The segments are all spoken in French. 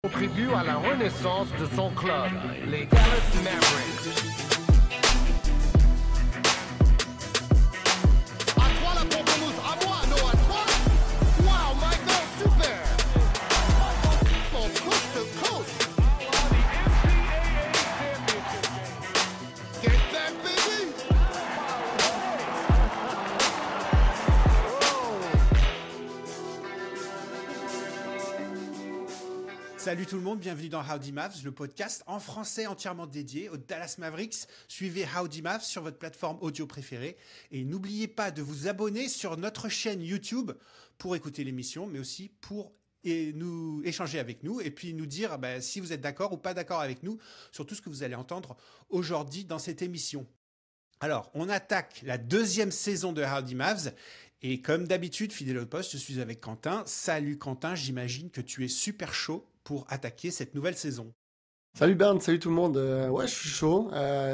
Contribue à la renaissance de son club, les Dallas Mavericks. À toi la pamplemousse, à moi, non à toi. Wow, Michael, super. From coast to coast. Get that, baby. Salut tout le monde, bienvenue dans Howdy Mavs, le podcast en français entièrement dédié aux Dallas Mavericks. Suivez Howdy Mavs sur votre plateforme audio préférée et n'oubliez pas de vous abonner sur notre chaîne YouTube pour écouter l'émission, mais aussi pour nous échanger avec nous et puis nous dire si vous êtes d'accord ou pas d'accord avec nous sur tout ce que vous allez entendre aujourd'hui dans cette émission. Alors, on attaque la deuxième saison de Howdy Mavs. Et comme d'habitude, fidèle au poste, je suis avec Quentin. Salut Quentin, j'imagine que tu es super chaud pour attaquer cette nouvelle saison. Salut Bernd, salut tout le monde. Ouais, je suis chaud.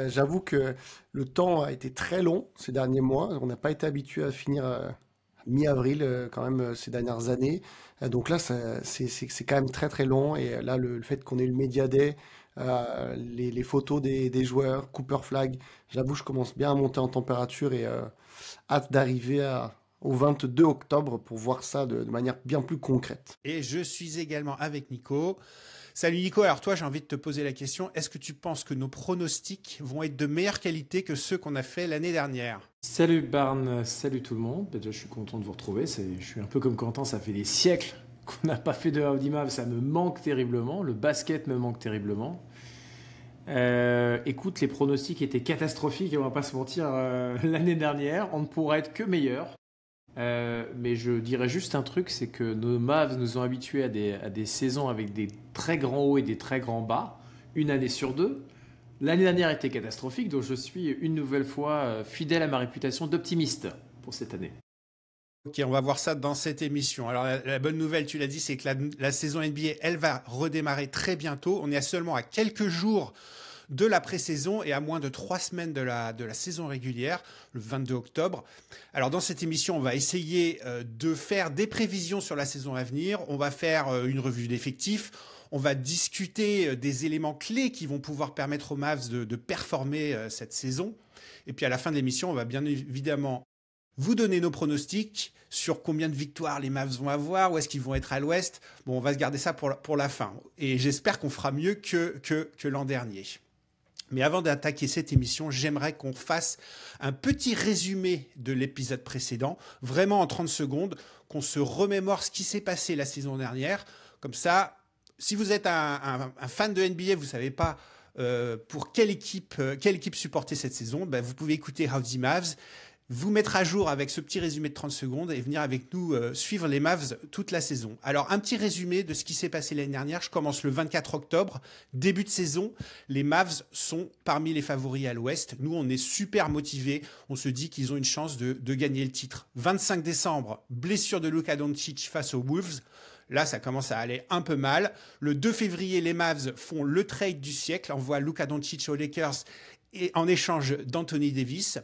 J'avoue que le temps a été très long ces derniers mois. On n'a pas été habitué à finir mi-avril quand même ces dernières années. Donc là, c'est quand même très très long. Et là, le fait qu'on ait le Media Day, les photos des joueurs, Cooper Flag, j'avoue, je commence bien à monter en température et hâte d'arriver au 22 octobre pour voir ça de manière bien plus concrète. Et je suis également avec Nico. Salut Nico, alors toi j'ai envie de te poser la question, est-ce que tu penses que nos pronostics vont être de meilleure qualité que ceux qu'on a fait l'année dernière ? Salut Barn, salut tout le monde, déjà je suis content de vous retrouver, je suis un peu comme Quentin, ça fait des siècles qu'on n'a pas fait de Howdy Mavs, ça me manque terriblement, le basket me manque terriblement. Écoute, les pronostics étaient catastrophiques, on va pas se mentir, l'année dernière, on ne pourrait être que meilleur. Mais je dirais juste un truc, c'est que nos Mavs nous ont habitués à des saisons avec des très grands hauts et des très grands bas, une année sur deux. L'année dernière était catastrophique, donc je suis une nouvelle fois fidèle à ma réputation d'optimiste pour cette année. Ok, on va voir ça dans cette émission. Alors la bonne nouvelle, tu l'as dit, c'est que la saison NBA, elle va redémarrer très bientôt. On est seulement à quelques jours de la pré-saison et à moins de 3 semaines de la saison régulière, le 22 octobre. Alors dans cette émission, on va essayer de faire des prévisions sur la saison à venir. On va faire une revue d'effectifs. On va discuter des éléments clés qui vont pouvoir permettre aux Mavs de performer cette saison. Et puis à la fin de l'émission, on va bien évidemment vous donner nos pronostics sur combien de victoires les Mavs vont avoir, où est-ce qu'ils vont être à l'ouest. Bon, on va se garder ça pour la fin. Et j'espère qu'on fera mieux que l'an dernier. Mais avant d'attaquer cette émission, j'aimerais qu'on fasse un petit résumé de l'épisode précédent, vraiment en 30 secondes, qu'on se remémore ce qui s'est passé la saison dernière. Comme ça, si vous êtes un fan de NBA, vous ne savez pas pour quelle équipe supporter cette saison, vous pouvez écouter Howdy Mavs, vous mettre à jour avec ce petit résumé de 30 secondes et venir avec nous suivre les Mavs toute la saison. Alors, un petit résumé de ce qui s'est passé l'année dernière. Je commence le 24 octobre, début de saison. Les Mavs sont parmi les favoris à l'Ouest. Nous, on est super motivés. On se dit qu'ils ont une chance de gagner le titre. 25 décembre, blessure de Luka Doncic face aux Wolves. Là, ça commence à aller un peu mal. Le 2 février, les Mavs font le trade du siècle, envoient Luka Doncic aux Lakers et en échange d'Anthony Davis.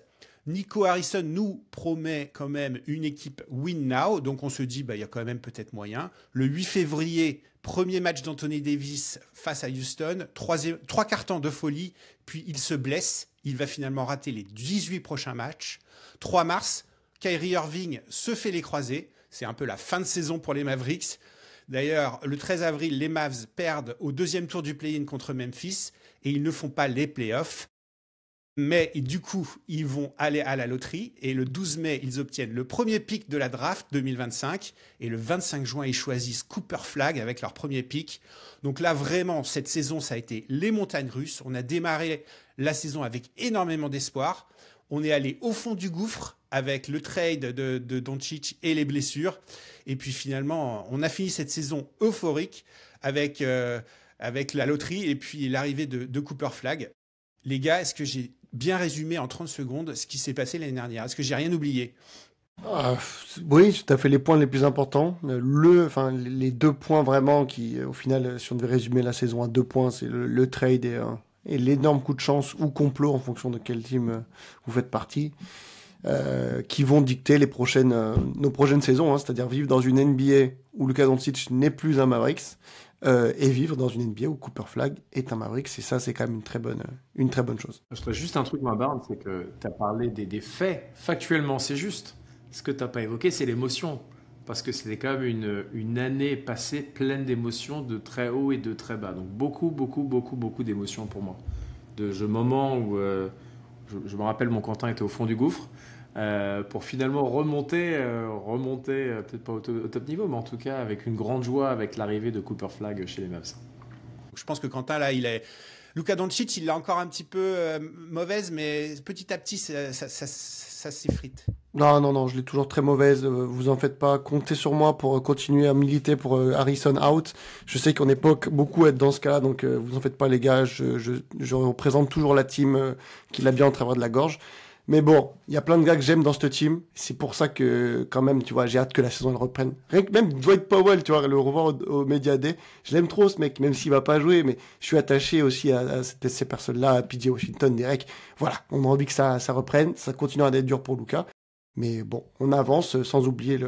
Nico Harrison nous promet quand même une équipe win now, donc on se dit il y a quand même peut-être moyen. Le 8 février, premier match d'Anthony Davis face à Houston, 3 cartons de folie, puis il se blesse, il va finalement rater les 18 prochains matchs. 3 mars, Kyrie Irving se fait les croisés, c'est un peu la fin de saison pour les Mavericks. D'ailleurs, le 13 avril, les Mavs perdent au deuxième tour du play-in contre Memphis et ils ne font pas les playoffs. Mais du coup, ils vont aller à la loterie et le 12 mai, ils obtiennent le premier pick de la draft 2025 et le 25 juin, ils choisissent Cooper Flag avec leur premier pick. Donc là, vraiment, cette saison, ça a été les montagnes russes. On a démarré la saison avec énormément d'espoir. On est allé au fond du gouffre avec le trade de Doncic et les blessures. Et puis finalement, on a fini cette saison euphorique avec la loterie et puis l'arrivée de Cooper Flag. Les gars, est-ce que j'ai bien résumé en 30 secondes ce qui s'est passé l'année dernière? Est-ce que j'ai rien oublié? Oui, tu as fait les points les plus importants. Les 2 points vraiment qui, au final, si on devait résumer la saison à 2 points, c'est le trade et l'énorme coup de chance ou complot en fonction de quel team vous faites partie, qui vont dicter nos prochaines saisons, c'est-à-dire vivre dans une NBA où Luka Doncic n'est plus un Mavericks, et vivre dans une NBA où Cooper Flag est un Maverick. Et ça, c'est quand même une très bonne chose. Je ferais juste un truc, ma barre, c'est que tu as parlé des faits. Factuellement, c'est juste. Ce que tu n'as pas évoqué, c'est l'émotion. Parce que c'était quand même une année passée pleine d'émotions, de très haut et de très bas. Donc beaucoup d'émotions pour moi. De ce moment où, je me rappelle, mon Quentin était au fond du gouffre, pour finalement remonter peut-être pas au top niveau, mais en tout cas avec une grande joie avec l'arrivée de Cooper Flag chez les Mavs. Je pense que Quentin, là, Luka Doncic, il l'a encore un petit peu mauvaise, mais petit à petit, ça s'effrite. Non, je l'ai toujours très mauvaise. Vous en faites pas. Comptez sur moi pour continuer à militer pour Harrison out. Je sais qu'on n'est pas beaucoup à être dans ce cas-là, donc vous en faites pas, les gars. Je représente toujours la team qui l'a bien en travers de la gorge. Mais bon, il y a plein de gars que j'aime dans cette team. C'est pour ça que, quand même, tu vois, j'ai hâte que la saison elle reprenne. Rien que même Dwight Powell, tu vois, le revoir au Media Day. Je l'aime trop, ce mec, même s'il va pas jouer. Mais je suis attaché aussi à ces personnes-là, à PJ Washington, Derek. Voilà, on a envie que ça reprenne. Ça continuera d'être dur pour Luka. Mais bon, on avance sans oublier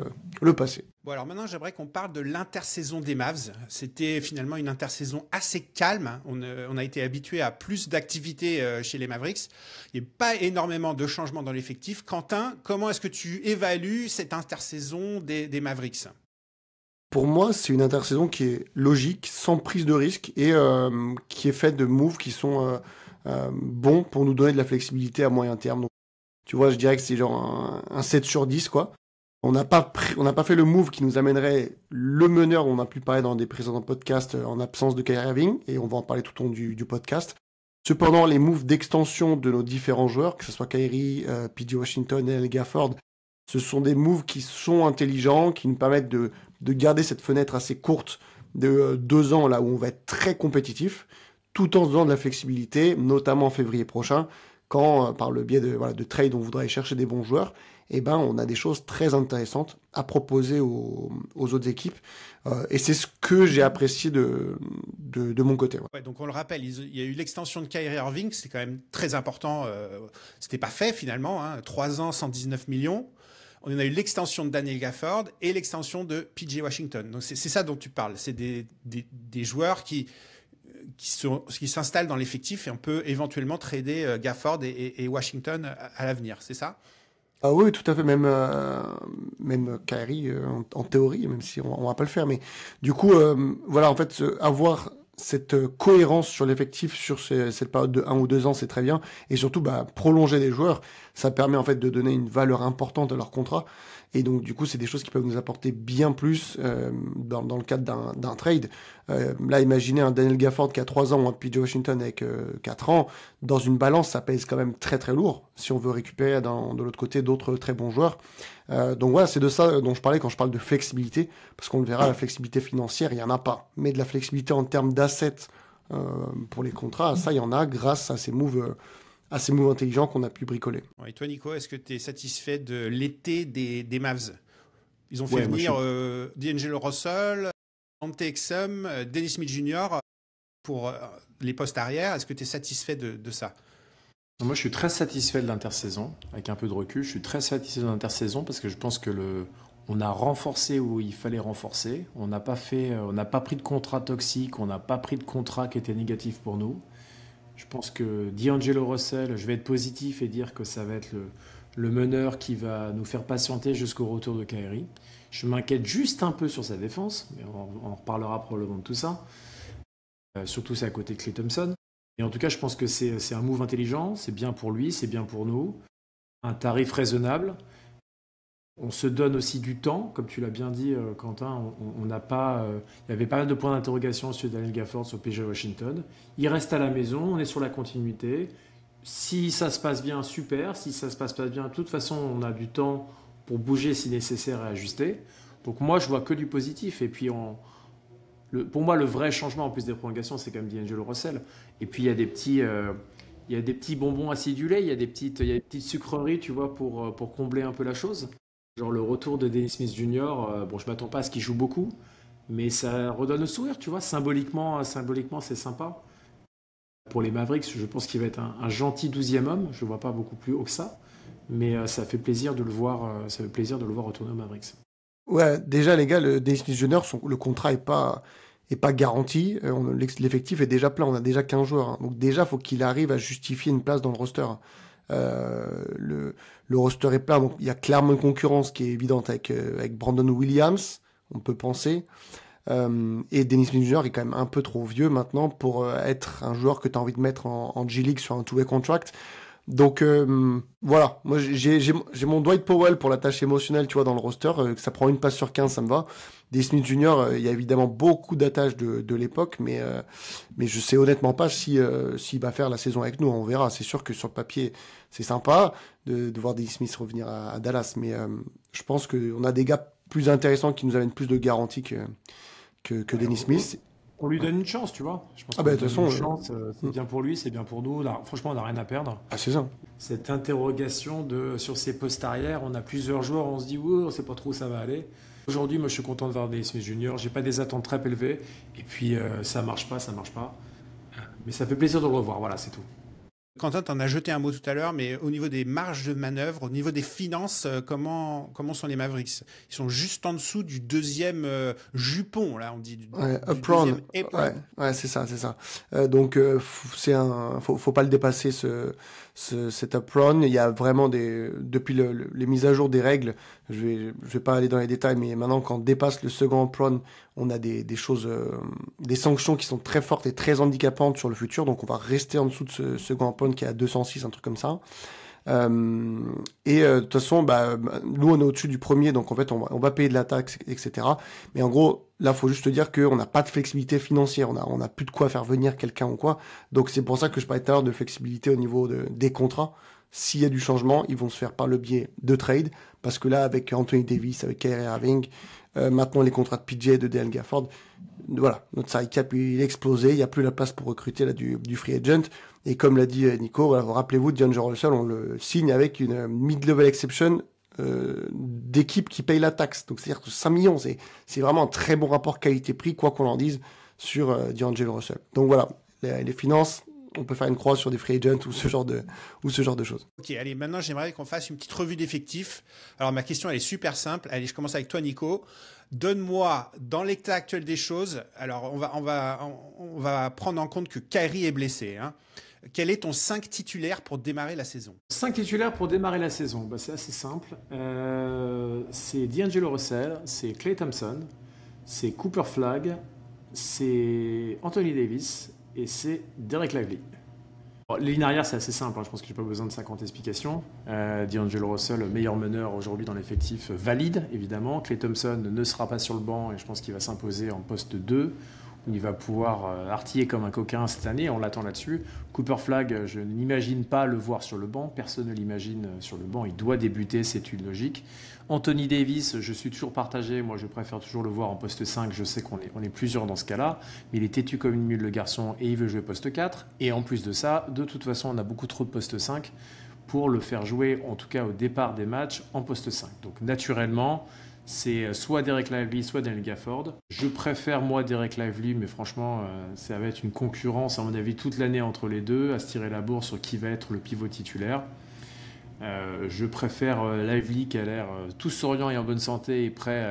le passé. Bon, alors maintenant, j'aimerais qu'on parle de l'intersaison des Mavs. C'était finalement une intersaison assez calme. On a été habitué à plus d'activités chez les Mavericks. Il n'y a pas énormément de changements dans l'effectif. Quentin, comment est-ce que tu évalues cette intersaison des Mavericks ? Pour moi, c'est une intersaison qui est logique, sans prise de risque et qui est faite de moves qui sont bons pour nous donner de la flexibilité à moyen terme. Donc, tu vois, je dirais que c'est genre un 7 sur 10, quoi. On n'a pas fait le move qui nous amènerait le meneur, on a pu parler dans des précédents podcasts en absence de Kyrie Irving, et on va en parler tout au long du podcast. Cependant, les moves d'extension de nos différents joueurs, que ce soit Kyrie, PJ Washington et Al Gafford, ce sont des moves qui sont intelligents, qui nous permettent de garder cette fenêtre assez courte de 2 ans, là où on va être très compétitif, tout en se donnant de la flexibilité, notamment en février prochain, quand, par le biais de trade, on voudrait aller chercher des bons joueurs, on a des choses très intéressantes à proposer aux autres équipes. Et c'est ce que j'ai apprécié de mon côté. Ouais. Ouais, donc on le rappelle, il y a eu l'extension de Kyrie Irving, c'est quand même très important. C'était pas fait finalement, 3 ans, 119 millions. On a eu l'extension de Daniel Gafford et l'extension de PJ Washington. Donc c'est ça dont tu parles. C'est des joueurs qui s'installent dans l'effectif et on peut éventuellement trader Gafford et Washington à l'avenir, c'est ça ? Ah oui, tout à fait, même Kyrie en théorie, même si on va pas le faire. Mais du coup, en fait, avoir cette cohérence sur l'effectif sur cette période de 1 ou 2 ans, c'est très bien. Et surtout, prolonger des joueurs, ça permet en fait de donner une valeur importante à leur contrat. Et donc, du coup, c'est des choses qui peuvent nous apporter bien plus dans le cadre d'un trade. Là, imaginez un Daniel Gafford qui a 3 ans ou un PJ Washington avec 4 ans. Dans une balance, ça pèse quand même très très lourd si on veut récupérer de l'autre côté d'autres très bons joueurs. Donc voilà, c'est de ça dont je parlais quand je parle de flexibilité. Parce qu'on le verra, la flexibilité financière, il n'y en a pas. Mais de la flexibilité en termes d'assets pour les contrats, ça, il y en a grâce à ces moves intelligents qu'on a pu bricoler. Et toi, Nico, est-ce que tu es satisfait de l'été des Mavs ? Ils ont fait venir D'Angelo Russell, Ante Exum, Dennis Smith Jr. pour les postes arrière. Est-ce que tu es satisfait de ça ? Moi, je suis très satisfait de l'intersaison. Avec un peu de recul, je suis très satisfait de l'intersaison parce que je pense que on a renforcé où il fallait renforcer. On n'a pas pris de contrat toxique, on n'a pas pris de contrat qui était négatif pour nous. Je pense que D'Angelo Russell, je vais être positif et dire que ça va être le meneur qui va nous faire patienter jusqu'au retour de Kyrie. Je m'inquiète juste un peu sur sa défense, mais on reparlera probablement de tout ça. Surtout c'est à côté de Klay Thompson. Et en tout cas, je pense que c'est un move intelligent, c'est bien pour lui, c'est bien pour nous. Un tarif raisonnable. On se donne aussi du temps, comme tu l'as bien dit, Quentin. On n'a pas, il y avait pas mal de points d'interrogation sur Daniel Gafford, sur PJ Washington. Il reste à la maison, on est sur la continuité. Si ça se passe bien, super. Si ça se passe pas bien, de toute façon, on a du temps pour bouger si nécessaire et ajuster. Donc moi, je vois que du positif. Et puis, pour moi, le vrai changement, en plus des prolongations, c'est quand même D'Angelo Russell. Et puis, il y a des petits bonbons acidulés, il y a des petites sucreries, tu vois, pour combler un peu la chose. Genre le retour de Dennis Smith Jr., je m'attends pas à ce qu'il joue beaucoup, mais ça redonne le sourire, tu vois. Symboliquement, c'est sympa. Pour les Mavericks, je pense qu'il va être un gentil 12e homme. Je ne vois pas beaucoup plus haut que ça, mais ça fait plaisir de le voir. Ça fait plaisir de le voir retourner aux Mavericks. Ouais, déjà les gars, le Dennis Smith Jr., le contrat est pas est pas garanti. L'effectif est déjà plein, on a déjà 15 joueurs. Hein. Donc déjà, il faut qu'il arrive à justifier une place dans le roster. Le roster est plein, donc il y a clairement une concurrence qui est évidente avec Brandon Williams, on peut penser. Et Dennis Smith Jr. est quand même un peu trop vieux maintenant pour être un joueur que tu as envie de mettre en G-League sur un two-way contract. Donc voilà, moi j'ai mon Dwight Powell pour la tâche émotionnelle, tu vois, dans le roster, ça prend une passe sur 15, ça me va. Des Smith Jr., il y a évidemment beaucoup d'attaches de l'époque, mais je sais honnêtement pas s'il va faire la saison avec nous, on verra. C'est sûr que sur le papier, c'est sympa de voir Dennis Smith revenir à Dallas, mais je pense qu'on a des gars plus intéressants qui nous amènent plus de garanties que Dennis Smith. On lui donne une chance, tu vois. Je pense de toute façon, c'est bien pour lui, c'est bien pour nous. Là, franchement, on n'a rien à perdre. Ah, c'est ça. Cette interrogation sur ses postes arrière, on a plusieurs joueurs, on se dit, on ne sait pas trop où ça va aller. Aujourd'hui, moi, je suis content de voir Dennis Smith Jr. J'ai pas des attentes très élevées. Et puis, ça marche pas. Mais ça fait plaisir de le revoir. Voilà, c'est tout. Quentin, tu en as jeté un mot tout à l'heure, mais au niveau des marges de manœuvre, au niveau des finances, comment sont les Mavericks? Ils sont juste en dessous du deuxième jupon, là, on dit. Du apron. Ouais, c'est ça. Donc, faut pas le dépasser, cet apron. Il y a vraiment depuis les mises à jour des règles, je vais pas aller dans les détails, mais maintenant, quand on dépasse le second apron, on a des choses, des sanctions qui sont très fortes et très handicapantes sur le futur. Donc, on va rester en dessous de ce second apron qui est à 206, un truc comme ça. De toute façon, nous on est au-dessus du premier, donc en fait on va payer de la taxe, etc. Mais en gros, là faut juste dire qu'on n'a pas de flexibilité financière, on a plus de quoi faire venir quelqu'un ou quoi. Donc c'est pour ça que je parlais tout à l'heure de flexibilité au niveau des contrats. S'il y a du changement, ils vont se faire par le biais de trade, parce que là avec Anthony Davis, avec Kyrie Irving, maintenant les contrats de PJ, de Dale Gafford, voilà, notre salary cap il est explosé, il n'y a plus la place pour recruter là du free agent. Et comme l'a dit Nico, voilà, rappelez-vous, D'Angelo Russell, on le signe avec une mid-level exception d'équipe qui paye la taxe. Donc c'est-à-dire que 5 millions, c'est vraiment un très bon rapport qualité-prix, quoi qu'on en dise, sur D'Angelo Russell. Donc voilà, les finances, on peut faire une croix sur des free agents ou ce genre de choses. Ok, allez, maintenant j'aimerais qu'on fasse une petite revue d'effectifs. Alors ma question, elle est super simple. Allez, je commence avec toi, Nico. Donne-moi, dans l'état actuel des choses, alors on va prendre en compte que Kyrie est blessé, hein. Quel est ton 5 titulaire pour démarrer la saison? 5 titulaires pour démarrer la saison, c'est assez simple. C'est D'Angelo Russell, c'est Klay Thompson, c'est Cooper Flagg, c'est Anthony Davis et c'est Derek Lively. Les lignes arrière, c'est assez simple, hein. Je pense que je n'ai pas besoin de 50 explications. D'Angelo Russell, meilleur meneur aujourd'hui dans l'effectif, valide évidemment. Klay Thompson ne sera pas sur le banc et je pense qu'il va s'imposer en poste 2. Il va pouvoir artiller comme un coquin cette année, on l'attend là-dessus. Cooper Flagg, je n'imagine pas le voir sur le banc, personne ne l'imagine sur le banc, il doit débuter, c'est une logique. Anthony Davis, je suis toujours partagé, moi je préfère toujours le voir en poste 5, je sais qu'on est plusieurs dans ce cas-là, mais il est têtu comme une mule le garçon et il veut jouer poste 4. Et en plus de ça, de toute façon on a beaucoup trop de poste 5 pour le faire jouer, en tout cas au départ des matchs, en poste 5. Donc naturellement, c'est soit Derek Lively, soit Daniel Gafford. Je préfère, moi, Derek Lively, mais franchement, ça va être une concurrence, à mon avis, toute l'année entre les deux, à se tirer la bourre sur qui va être le pivot titulaire. Je préfère Lively, qui a l'air tout souriant et en bonne santé et prêt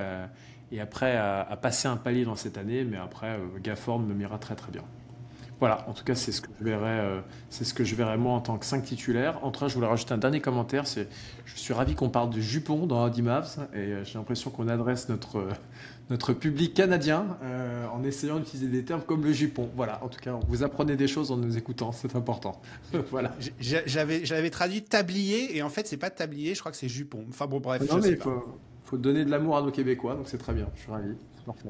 à passer un palier dans cette année, mais après, Gafford me m'ira très très bien. Voilà, en tout cas, c'est ce que je verrai moi en tant que 5 titulaires. Entre je voulais rajouter un dernier commentaire. Je suis ravi qu'on parle de jupon dans Audi Mavs et j'ai l'impression qu'on adresse notre public canadien en essayant d'utiliser des termes comme le jupon. Voilà, en tout cas, vous apprenez des choses en nous écoutant, c'est important. Voilà. J'avais traduit tablier et en fait, c'est pas tablier, je crois que c'est jupon. Enfin bon, bref. Non, mais il faut donner de l'amour à nos Québécois, donc c'est très bien, je suis ravi.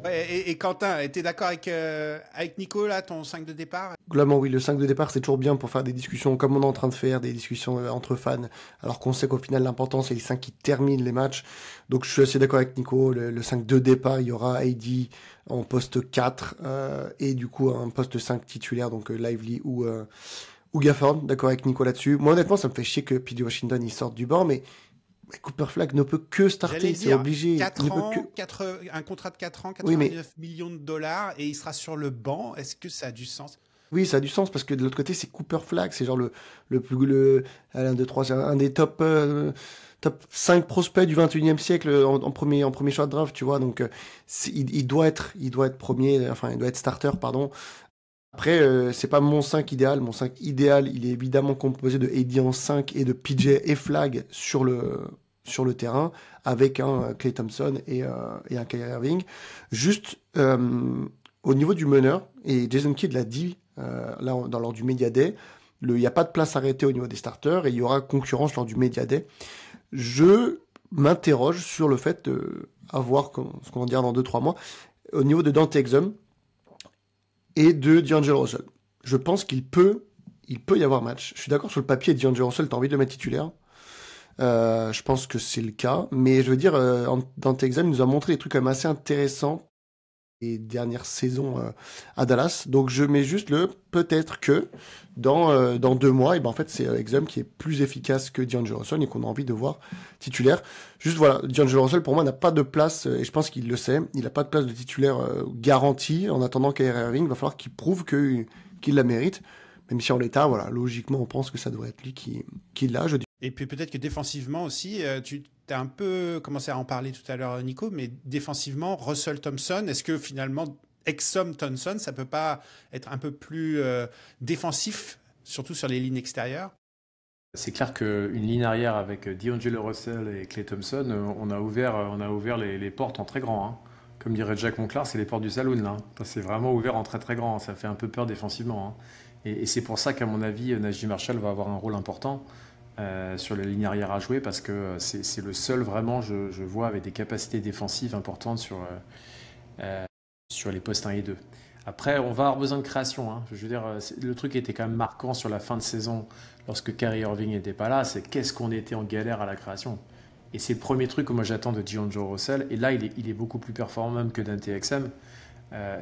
Ouais, et Quentin, t'es d'accord avec Nico, là, ton 5 de départ? Globalement, oui, le 5 de départ, c'est toujours bien pour faire des discussions comme on est en train de faire, des discussions entre fans, alors qu'on sait qu'au final, l'important, c'est les 5 qui terminent les matchs. Donc, je suis assez d'accord avec Nico. Le 5 de départ, il y aura AD en poste 4 et du coup, un poste 5 titulaire, donc Lively ou Gafford. D'accord avec Nico là-dessus. Moi, honnêtement, ça me fait chier que P.J. Washington, il sorte du banc, mais Cooper Flagg ne peut que starter, c'est obligé. 4 ans, un contrat de 4 ans, 89 millions de dollars, et il sera sur le banc. Est-ce que ça a du sens? Oui, ça a du sens, parce que de l'autre côté, c'est Cooper Flagg, c'est genre l'un des top top 5 prospects du 21e siècle en premier choix de draft, tu vois. Donc, il doit être premier, enfin, il doit être starter, pardon. Après, c'est pas mon 5 idéal. Mon 5 idéal, il est évidemment composé de AD en 5 et de PJ et Flag sur le terrain, avec un Klay Thompson et un Kyrie Irving. Juste, au niveau du meneur, et Jason Kidd l'a dit lors du Media Day, il n'y a pas de place arrêtée au niveau des starters et il y aura concurrence lors du Media Day. Je m'interroge sur le fait d'avoir, ce qu'on va dire dans 2-3 mois, au niveau de Dante Exum et de D'Angelo Russell. Je pense qu'il peut y avoir match. Je suis d'accord sur le papier, D'Angelo Russell, t'as envie de le mettre titulaire. Je pense que c'est le cas. Mais je veux dire, Dante Exum nous a montré des trucs quand même assez intéressants les dernières saisons à Dallas. Donc je mets juste peut-être que dans 2 mois, et ben en fait c'est Exum qui est plus efficace que D'Angelo Russell et qu'on a envie de voir titulaire. Juste voilà, D'Angelo Russell pour moi n'a pas de place, et je pense qu'il le sait, il n'a pas de place de titulaire garantie. En attendant Kyrie Irving, il va falloir qu'il prouve qu'il la mérite. Même si en l'état, voilà, logiquement on pense que ça devrait être lui qui l'a, je dis. Et puis peut-être que défensivement aussi, tu as un peu commencé à en parler tout à l'heure, Nico, mais défensivement, Russell Thompson, est-ce que finalement, Exum Thompson, ça peut pas être un peu plus défensif, surtout sur les lignes extérieures? C'est clair qu'une ligne arrière avec D'Angelo Russell et Klay Thompson, on a ouvert les portes en très grand. Hein. Comme dirait Jack Monclar, c'est les portes du saloon. Là. C'est vraiment ouvert en très très grand. Ça fait un peu peur défensivement. Hein. Et c'est pour ça qu'à mon avis, Naji Marshall va avoir un rôle important sur la ligne arrière à jouer, parce que c'est le seul vraiment, je vois, avec des capacités défensives importantes sur les postes 1 et 2. Après, on va avoir besoin de création. Hein. Je veux dire, le truc était quand même marquant sur la fin de saison, lorsque Kyrie Irving n'était pas là, c'est qu'est-ce qu'on était en galère à la création. Et c'est le premier truc que moi j'attends de D'Angelo Russell. Et là, il est beaucoup plus performant même que Dante Exum.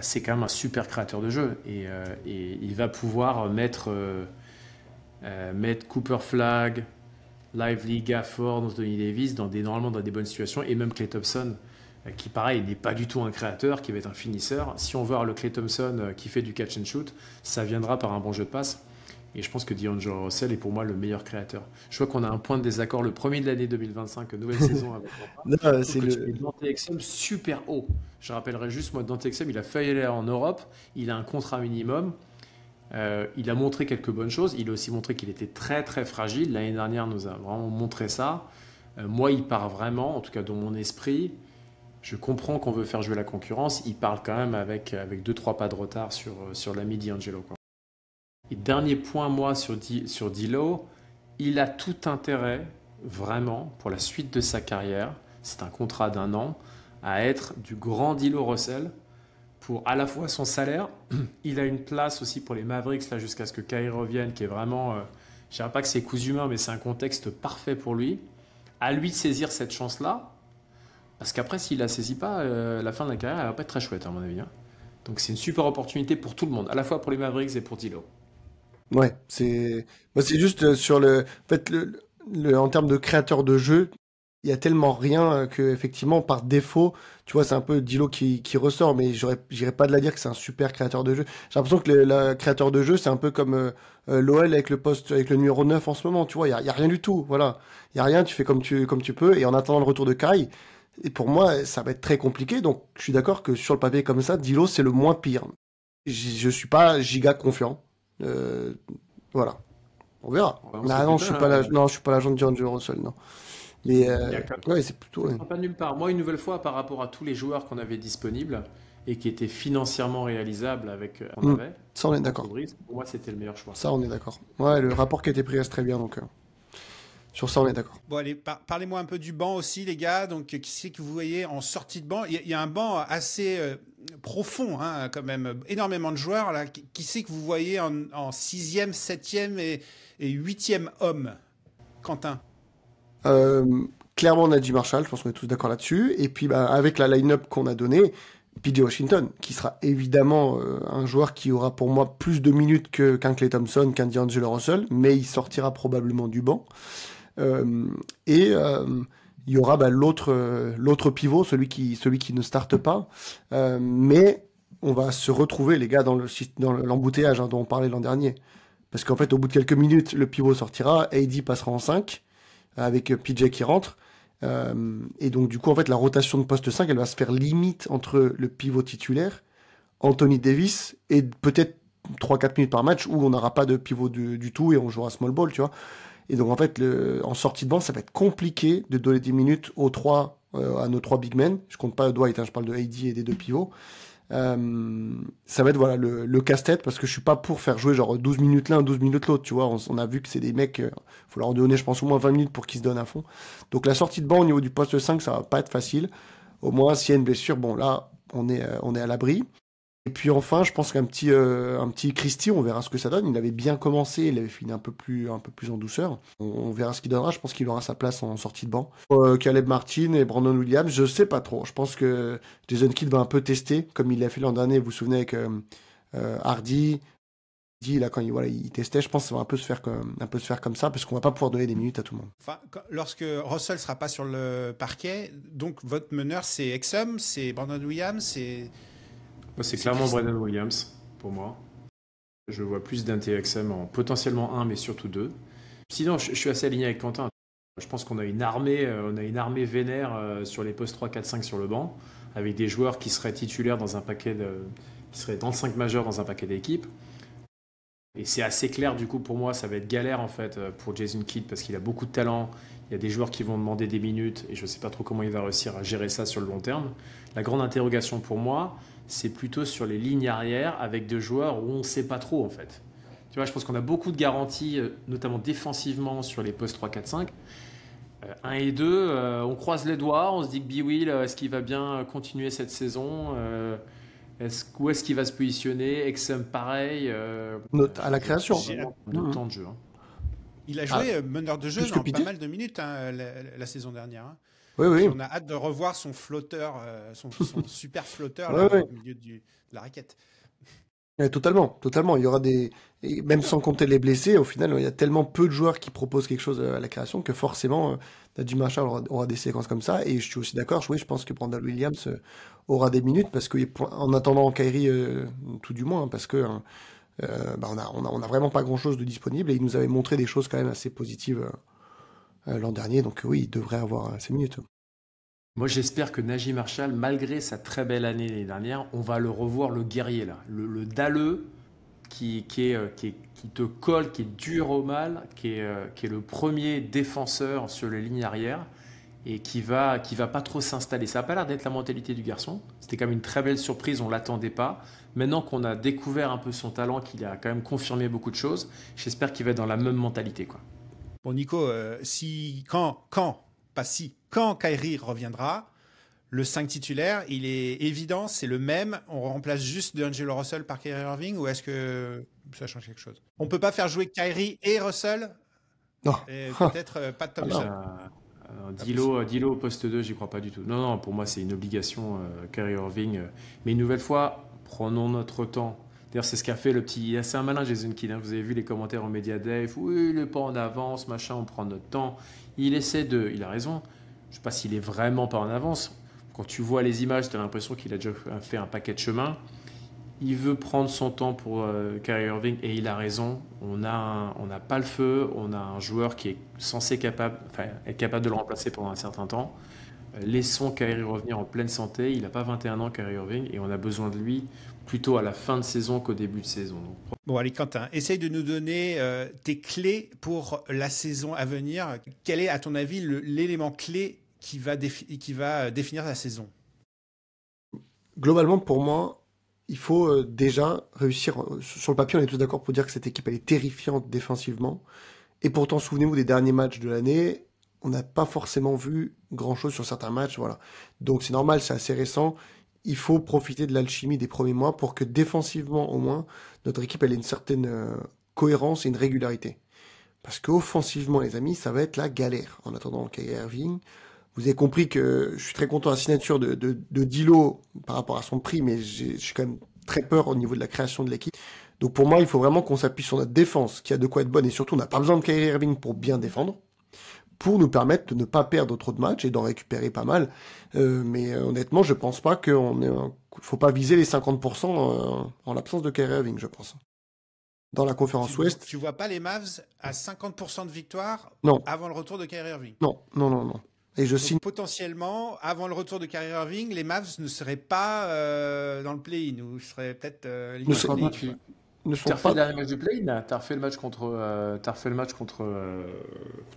C'est quand même un super créateur de jeu. Et il va pouvoir mettre Cooper Flag, Lively, Gafford, Anthony Davis normalement dans des bonnes situations. Et même Klay Thompson, qui pareil n'est pas du tout un créateur, qui va être un finisseur. Si on veut avoir le Klay Thompson qui fait du catch and shoot, ça viendra par un bon jeu de passe. Et je pense que D'Angelo Russell est pour moi le meilleur créateur. Je vois qu'on a un point de désaccord, le premier de l'année 2025, nouvelle saison avec Non, c'est le... Dante Exum super haut. Je rappellerai juste, moi, Dante Exum, il a failli aller en Europe, il a un contrat minimum, il a montré quelques bonnes choses, il a aussi montré qu'il était très très fragile. L'année dernière nous a vraiment montré ça. Moi, il part vraiment, en tout cas dans mon esprit. Je comprends qu'on veut faire jouer la concurrence, il parle quand même avec 2-3 pas de retard sur l'ami D'Angelo, quoi. Et dernier point, moi, sur D'Lo, il a tout intérêt, vraiment, pour la suite de sa carrière, c'est un contrat d'1 an, à être du grand D'Lo Russell, pour à la fois son salaire, il a une place aussi pour les Mavericks, là, jusqu'à ce que Kyrie revienne, qui est vraiment, je ne dirais pas que c'est cousu main, mais c'est un contexte parfait pour lui, à lui de saisir cette chance-là, parce qu'après, s'il ne la saisit pas, la fin de la carrière, elle ne va pas être très chouette, à mon avis. Hein. Donc c'est une super opportunité pour tout le monde, à la fois pour les Mavericks et pour D'Lo. Ouais, moi, c'est juste sur en fait, en termes de créateur de jeu, il y a tellement rien que, effectivement, par défaut, tu vois, c'est un peu D'Lo qui ressort, mais j'irais pas de la dire que c'est un super créateur de jeu. J'ai l'impression que le créateur de jeu, c'est un peu comme l'OL avec le numéro 9 en ce moment, tu vois, il y a rien du tout, voilà. Il y a rien, tu fais comme tu peux, et en attendant le retour de Kai, et pour moi, ça va être très compliqué, donc je suis d'accord que sur le papier comme ça, D'Lo, c'est le moins pire. Je suis pas giga confiant. Voilà, on verra. Non, je suis pas l'agent de D'Angelo Russell, non. Mais ouais, c'est plutôt. Pas nulle part. Moi, une nouvelle fois, par rapport à tous les joueurs qu'on avait disponibles et qui étaient financièrement réalisables avec ça, on est d'accord. Pour moi, c'était le meilleur choix. Ça, on est d'accord. Ouais, le rapport qui a été pris reste très bien, donc sur ça, on est d'accord. Bon, allez, parlez-moi un peu du banc aussi, les gars. Donc, qui c'est que vous voyez en sortie de banc? Il y a un banc assez profond, hein, quand même. Énormément de joueurs, là. Qui c'est que vous voyez en 6e, 7e et 8e homme? Quentin? Clairement, Naji Marshall, je pense qu'on est tous d'accord là-dessus. Et puis, avec la line-up qu'on a donnée, PJ Washington, qui sera évidemment un joueur qui aura pour moi plus de minutes qu'un Klay Thompson, qu'un D'Angelo Russell, mais il sortira probablement du banc. Il y aura l'autre pivot, celui qui ne starte pas. Mais on va se retrouver, les gars, dans l'embouteillage dont on parlait l'an dernier. Parce qu'en fait, au bout de quelques minutes, le pivot sortira, AD passera en 5. avec PJ qui rentre. Et donc, du coup, en fait, la rotation de poste 5, elle va se faire limite entre le pivot titulaire, Anthony Davis, et peut-être 3-4 minutes par match où on n'aura pas de pivot du tout et on jouera small ball, tu vois. Et donc, en fait, en sortie de banc, ça va être compliqué de donner 10 minutes à nos 3 big men. Je compte pas Dwight, hein, je parle de AD et des 2 pivots. Ça va être voilà, le casse-tête parce que je suis pas pour faire jouer genre 12 minutes l'un, 12 minutes l'autre, tu vois. On a vu que c'est des mecs, faut leur donner, je pense, au moins 20 minutes pour qu'ils se donnent à fond. Donc, la sortie de banc au niveau du poste 5, ça va pas être facile. Au moins, s'il y a une blessure, bon, là, on est à l'abri. Et puis enfin, je pense qu'un petit Christie, on verra ce que ça donne. Il avait bien commencé, il avait fini un peu plus en douceur. On verra ce qu'il donnera. Je pense qu'il aura sa place en sortie de banc. Caleb Martin et Brandon Williams, je sais pas trop. Je pense que Jason Kidd va un peu tester, comme il l'a fait l'an dernier. Vous vous souvenez avec Hardy, là quand il testait. Je pense que ça va un peu se faire comme ça, parce qu'on va pas pouvoir donner des minutes à tout le monde. Enfin, lorsque Russell sera pas sur le parquet, donc votre meneur c'est Exum, c'est Brandon Williams, C'est clairement Brandon Williams, pour moi. Je vois plus d'un TXM en potentiellement 1, mais surtout 2. Sinon, je suis assez aligné avec Quentin. Je pense qu'on a une armée vénère sur les postes 3, 4, 5 sur le banc, avec des joueurs qui seraient titulaires dans un paquet qui seraient dans le 5 majeur dans un paquet d'équipes. Et c'est assez clair, du coup, pour moi, ça va être galère, en fait, pour Jason Kidd, parce qu'il a beaucoup de talent. Il y a des joueurs qui vont demander des minutes, et je ne sais pas trop comment il va réussir à gérer ça sur le long terme. La grande interrogation pour moi, c'est plutôt sur les lignes arrière, avec des joueurs où on ne sait pas trop, en fait. Tu vois, je pense qu'on a beaucoup de garanties, notamment défensivement, sur les postes 3, 4, 5. 1 et 2, on croise les doigts, on se dit que B-Will, est-ce qu'il va bien continuer cette saison où est-ce qu'il va se positionner? Exum, pareil. Note à la création. Notre temps de jeu. Hein. Il a joué meneur de jeu plus que dans Pidgey. pas mal de minutes la saison dernière. Hein. Oui. Puis on a hâte de revoir son flotteur, son super flotteur là, au milieu de la raquette. Ouais, totalement. Il y aura et même sans compter les blessés, au final, il y a tellement peu de joueurs qui proposent quelque chose à la création que forcément, Najee Marshall aura des séquences comme ça. Et je suis aussi d'accord, oui, je pense que Brandon Williams aura des minutes parce qu'en attendant Kyrie, tout du moins, parce que on a vraiment pas grand-chose de disponible et il nous avait montré des choses quand même assez positives l'an dernier. Donc oui, il devrait avoir ses minutes. Moi, j'espère que Najee Marshall, malgré sa très belle année l'année dernière, on va le revoir, le guerrier, là. Le dalleux qui te colle, qui est dur au mal, qui est le premier défenseur sur les lignes arrière et qui va pas trop s'installer. Ça n'a pas l'air d'être la mentalité du garçon. C'était quand même une très belle surprise, on ne l'attendait pas. Maintenant qu'on a découvert un peu son talent, qu'il a quand même confirmé beaucoup de choses, j'espère qu'il va être dans la même mentalité, quoi. Bon, Nico, quand Kyrie reviendra, le 5 titulaire, il est évident, c'est le même. On remplace juste D'Angelo Russell par Kyrie Irving ou est-ce que ça change quelque chose? On peut pas faire jouer Kyrie et Russell? Non. Et peut-être pas de Thompson. Dilo au poste 2, j'y crois pas du tout. Non, pour moi, c'est une obligation, Kyrie Irving. Mais une nouvelle fois, prenons notre temps. D'ailleurs, c'est ce qu'a fait le petit... C'est un malin Jason Kidd. Hein. Vous avez vu les commentaires en Media Day. Oui, il n'est pas en avance, machin, on prend notre temps. Il a raison. Je ne sais pas s'il est vraiment pas en avance. Quand tu vois les images, tu as l'impression qu'il a déjà fait un paquet de chemin. Il veut prendre son temps pour Kyrie Irving et il a raison. On n'a pas le feu. On a un joueur qui est censé être capable de le remplacer pendant un certain temps. Laissons Kyrie revenir en pleine santé. Il n'a pas 21 ans, Kyrie Irving, et on a besoin de lui plutôt à la fin de saison qu'au début de saison. Bon, allez, Quentin, essaye de nous donner tes clés pour la saison à venir. Quel est, à ton avis, l'élément clé qui va définir la saison? Globalement, pour moi, il faut déjà réussir. Sur le papier, on est tous d'accord pour dire que cette équipe, elle est terrifiante défensivement. Et pourtant, souvenez-vous des derniers matchs de l'année, on n'a pas forcément vu grand-chose sur certains matchs. Voilà. Donc c'est normal, c'est assez récent. Il faut profiter de l'alchimie des premiers mois pour que défensivement, au moins, notre équipe elle ait une certaine cohérence et une régularité. Parce qu'offensivement, les amis, ça va être la galère. En attendant Kyrie Irving, vous avez compris que je suis très content de la signature de Dilo par rapport à son prix, mais je suis quand même très peur au niveau de la création de l'équipe. Donc pour moi, il faut vraiment qu'on s'appuie sur notre défense, qui a de quoi être bonne, et surtout, on n'a pas besoin de Kyrie Irving pour bien défendre, pour nous permettre de ne pas perdre trop de matchs et d'en récupérer pas mal. Mais honnêtement, je pense pas faut pas viser les 50% en l'absence de Kyrie Irving, je pense. Dans la conférence Ouest, Tu vois pas les Mavs à 50% de victoire non, avant le retour de Kyrie Irving. non, non, non, non. Et je signe. Donc potentiellement, avant le retour de Kyrie Irving, les Mavs ne seraient pas dans le play-in ou seraient peut-être Ne sont, limite Tu play-in, quoi. ne as sont refait le pas. dernier match de play-in, tu as refait le match contre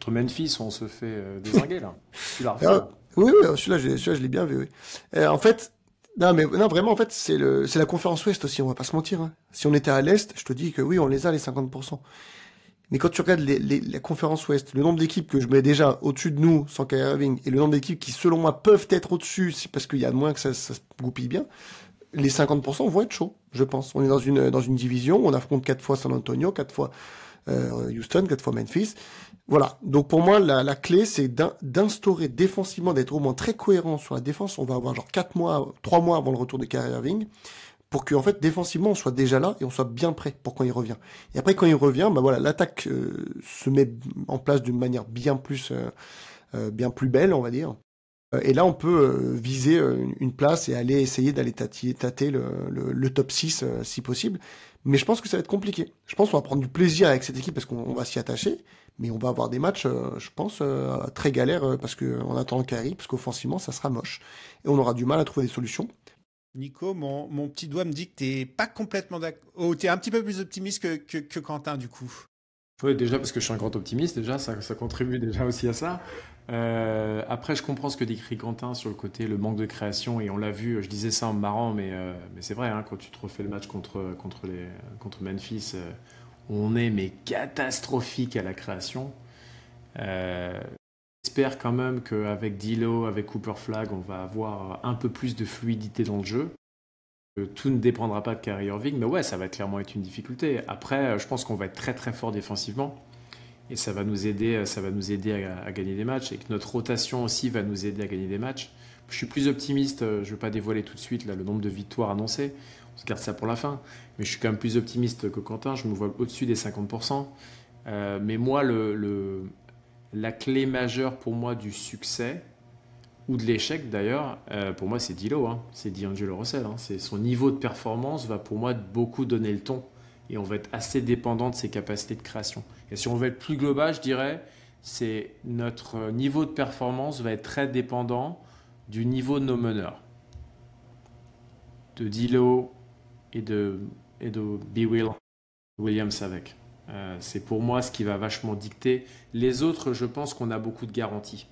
Memphis, on se fait dézinguer là. Tu l'as refait Ah, là. oui, oui, celui-là, je l'ai bien vu. Oui. En fait, non, mais non, vraiment, en fait, c'est la conférence Ouest aussi, on va pas se mentir. Hein. Si on était à l'Est, je te dis que oui, on les a les 50%. Mais quand tu regardes la conférence Ouest, le nombre d'équipes que je mets déjà au-dessus de nous sans Kyrie Irving, et le nombre d'équipes qui, selon moi, peuvent être au-dessus, c'est parce qu'il y a moins que ça se goupille bien, les 50% vont être chauds, je pense. On est dans une division, on affronte 4 fois San Antonio, 4 fois Houston, 4 fois Memphis. Voilà. Donc pour moi, la clé, c'est d'instaurer défensivement, d'être au moins très cohérent sur la défense. On va avoir genre 4 mois, 3 mois avant le retour de Kyrie Irving, pour qu'en fait, défensivement, on soit déjà là et on soit bien prêt pour quand il revient. Et après, quand il revient, bah voilà, l'attaque se met en place d'une manière bien plus belle, on va dire. Et là, on peut viser une place et aller essayer d'aller tâter le top 6 si possible. Mais je pense que ça va être compliqué. Je pense qu'on va prendre du plaisir avec cette équipe parce qu'on va s'y attacher. Mais on va avoir des matchs, je pense, très galères parce qu'on attend Kyrie, parce qu'offensivement, ça sera moche. Et on aura du mal à trouver des solutions. Nico, mon petit doigt me dit que t'es pas complètement d'accord. Oh, t'es un petit peu plus optimiste que Quentin, du coup. Oui, déjà parce que je suis un grand optimiste, déjà, ça contribue déjà aussi à ça. Après, je comprends ce que décrit Quentin sur le côté, le manque de création, et on l'a vu, je disais ça en me marrant, mais c'est vrai, hein, quand tu te refais le match contre Memphis, on est mais catastrophique à la création. J'espère quand même qu'avec D'Lo, avec Cooper Flag, on va avoir un peu plus de fluidité dans le jeu. Tout ne dépendra pas de Kyrie Irving, mais ouais, ça va clairement être une difficulté. Après, je pense qu'on va être très très fort défensivement et ça va nous aider à gagner des matchs et que notre rotation aussi va nous aider à gagner des matchs. Je suis plus optimiste, je ne vais pas dévoiler tout de suite là, le nombre de victoires annoncées, on se garde ça pour la fin, mais je suis quand même plus optimiste que Quentin, je me vois au-dessus des 50%. Mais moi, la clé majeure pour moi du succès, ou de l'échec d'ailleurs, pour moi c'est D'Lo, hein. C'est D'Angelo Russell. Hein. Son niveau de performance va pour moi beaucoup donner le ton et on va être assez dépendant de ses capacités de création. Et si on veut être plus global, je dirais, c'est notre niveau de performance va être très dépendant du niveau de nos meneurs, de D'Lo et de Williams avec. C'est pour moi ce qui va vachement dicter. Les autres, je pense qu'on a beaucoup de garanties.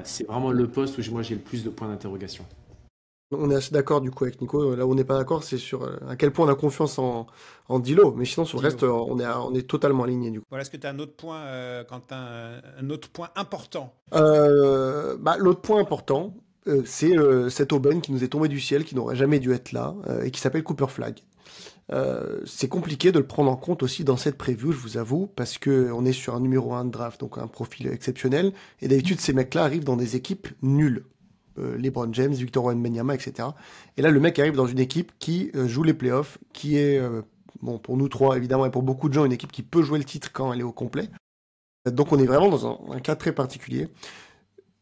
C'est vraiment le poste où moi j'ai le plus de points d'interrogation. On est assez d'accord du coup avec Nico. Là où on n'est pas d'accord, c'est sur à quel point on a confiance en D'Lo. Mais sinon, sur le reste, on est totalement aligné du coup. Voilà, est-ce que tu as un autre point, Quentin, un autre point important? L'autre point important, c'est cette aubaine qui nous est tombée du ciel, qui n'aurait jamais dû être là, et qui s'appelle Cooper Flag. C'est compliqué de le prendre en compte aussi dans cette preview, je vous avoue, parce que on est sur un numéro 1 de draft, donc un profil exceptionnel. Et d'habitude, ces mecs-là arrivent dans des équipes nulles. LeBron James, Victor Wembanyama, etc. Et là, le mec arrive dans une équipe qui joue les playoffs, qui est, bon, pour nous trois, évidemment, et pour beaucoup de gens, une équipe qui peut jouer le titre quand elle est au complet. Donc, on est vraiment dans un cas très particulier.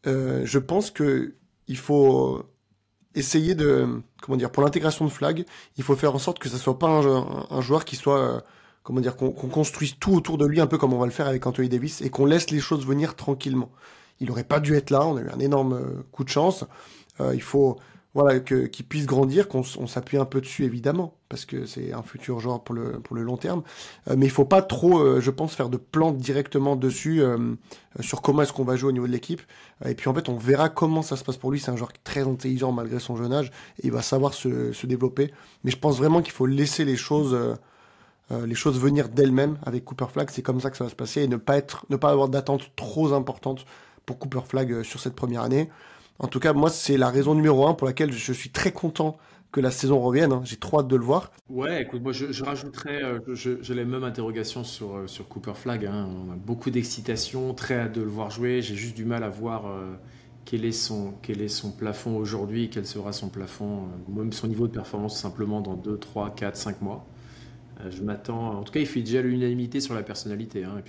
Je pense que il faut essayer comment dire, pour l'intégration de Flag, il faut faire en sorte que ça soit pas un joueur qui soit, comment dire, qu'on construise tout autour de lui, un peu comme on va le faire avec Anthony Davis, et qu'on laisse les choses venir tranquillement. Il aurait pas dû être là, on a eu un énorme coup de chance. Il faut, voilà, qu'il puisse grandir, qu'on s'appuie un peu dessus, évidemment, parce que c'est un futur joueur pour le long terme. Mais il faut pas trop, je pense, faire de plans directement dessus, sur comment est-ce qu'on va jouer au niveau de l'équipe. Et puis en fait, on verra comment ça se passe pour lui. C'est un joueur très intelligent malgré son jeune âge, et il va savoir se développer. Mais je pense vraiment qu'il faut laisser les choses venir d'elles-mêmes avec Cooper Flag. C'est comme ça que ça va se passer, et ne pas avoir d'attentes trop importantes pour Cooper Flag sur cette première année. En tout cas, moi, c'est la raison numéro 1 pour laquelle je suis très content que la saison revienne. Hein. J'ai trop hâte de le voir. Ouais, écoute, moi je rajouterais, j'ai la même interrogation sur Cooper Flag. Hein. On a beaucoup d'excitation, très hâte de le voir jouer. J'ai juste du mal à voir quel est son plafond aujourd'hui et quel sera son plafond, même son niveau de performance simplement dans 2, 3, 4, 5 mois. Je m'attends, en tout cas, il fait déjà l'unanimité sur la personnalité. Hein.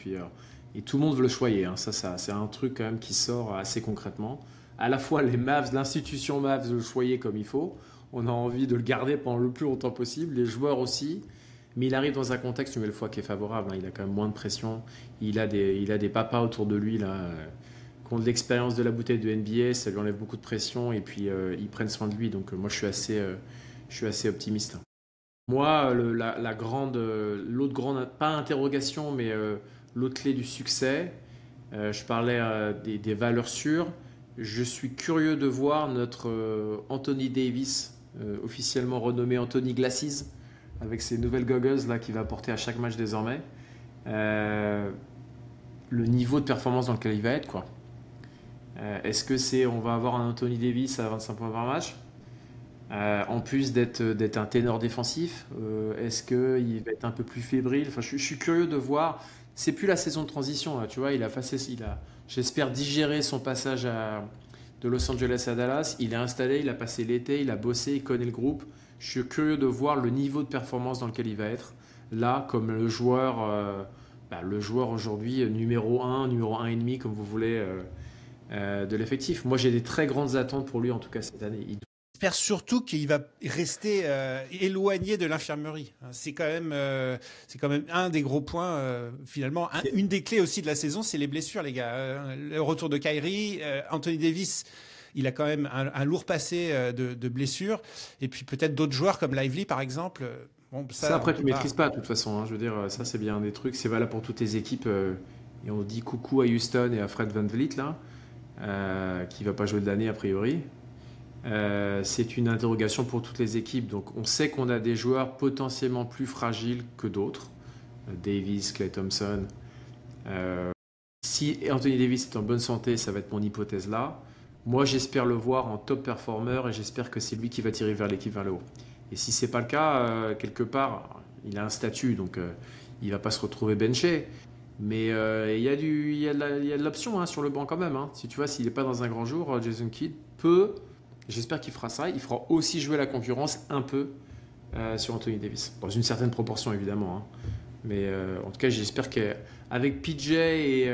Et tout le monde veut le choyer. Hein. Ça, c'est un truc quand même qui sort assez concrètement. À la fois les Mavs, l'institution Mavs veut le choyer comme il faut. On a envie de le garder pendant le plus longtemps possible. Les joueurs aussi. Mais il arrive dans un contexte, une nouvelle fois, qui est favorable. Il a quand même moins de pression. Il a des papas autour de lui, là, qui ont de l'expérience de la bouteille de NBA. Ça lui enlève beaucoup de pression. Et puis, ils prennent soin de lui. Donc, moi, je suis assez optimiste. Moi, l'autre grande, pas interrogation, mais l'autre clé du succès, je parlais des valeurs sûres. Je suis curieux de voir notre Anthony Davis, officiellement renommé Anthony Glasses, avec ses nouvelles goggles là, qu'il va porter à chaque match désormais. Le niveau de performance dans lequel il va être, quoi. Est-ce que on va avoir un Anthony Davis à 25 points par match, en plus d'être un ténor défensif? Est-ce qu'il va être un peu plus fébrile? Enfin, je suis curieux de voir. C'est plus la saison de transition, là, tu vois. J'espère, digéré son passage de Los Angeles à Dallas. Il est installé, il a passé l'été, il a bossé, il connaît le groupe. Je suis curieux de voir le niveau de performance dans lequel il va être. Là, comme le joueur aujourd'hui numéro 1 et demi, comme vous voulez, de l'effectif. Moi, j'ai des très grandes attentes pour lui, en tout cas cette année. J'espère surtout qu'il va rester éloigné de l'infirmerie. C'est quand même un des gros points, finalement. Une des clés aussi de la saison, c'est les blessures, les gars. Le retour de Kyrie, Anthony Davis, il a quand même un lourd passé de blessures. Et puis peut-être d'autres joueurs comme Lively, par exemple. Bon, ça après, tu ne maîtrises pas, de toute façon. Je veux dire, ça, c'est bien des trucs. C'est valable pour toutes les équipes. Et on dit coucou à Houston et à Fred VanVleet, là, qui ne va pas jouer de l'année, a priori. C'est une interrogation pour toutes les équipes. Donc on sait qu'on a des joueurs potentiellement plus fragiles que d'autres. Davis, Klay Thompson. Si Anthony Davis est en bonne santé, ça va être mon hypothèse là. Moi, j'espère le voir en top performer et j'espère que c'est lui qui va tirer l'équipe vers le haut. Et si c'est pas le cas, quelque part, il a un statut, donc il va pas se retrouver benché. Mais il y a de l'option, hein, sur le banc quand même, hein. Si tu vois, s'il n'est pas dans un grand jour, Jason Kidd peut. J'espère qu'il fera ça. Il fera aussi jouer la concurrence un peu sur Anthony Davis. Dans une certaine proportion, évidemment, hein. Mais en tout cas, j'espère qu'avec PJ et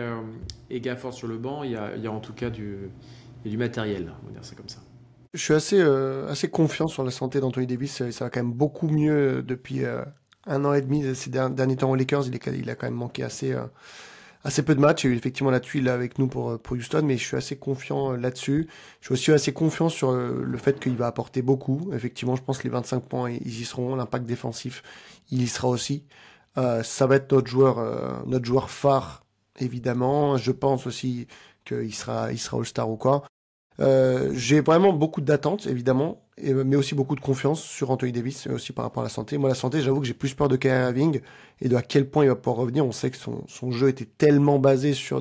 Gafford sur le banc, il y a en tout cas du matériel. On va dire ça comme ça. Je suis assez confiant sur la santé d'Anthony Davis. Ça va quand même beaucoup mieux depuis 1 an et demi. Ces derniers temps aux Lakers, il a quand même manqué assez peu de matchs. Il y a eu effectivement la tuile avec nous pour Houston, mais je suis assez confiant là-dessus. Je suis aussi assez confiant sur le fait qu'il va apporter beaucoup. Effectivement, je pense que les 25 points, ils y seront. L'impact défensif, il y sera aussi. Ça va être notre joueur phare, évidemment. Je pense aussi qu'il sera All-Star ou quoi. J'ai vraiment beaucoup d'attentes, évidemment, mais aussi beaucoup de confiance sur Anthony Davis, aussi par rapport à la santé. Moi, la santé, j'avoue que j'ai plus peur de Kyrie Irving et de à quel point il va pouvoir revenir. On sait que son jeu était tellement basé sur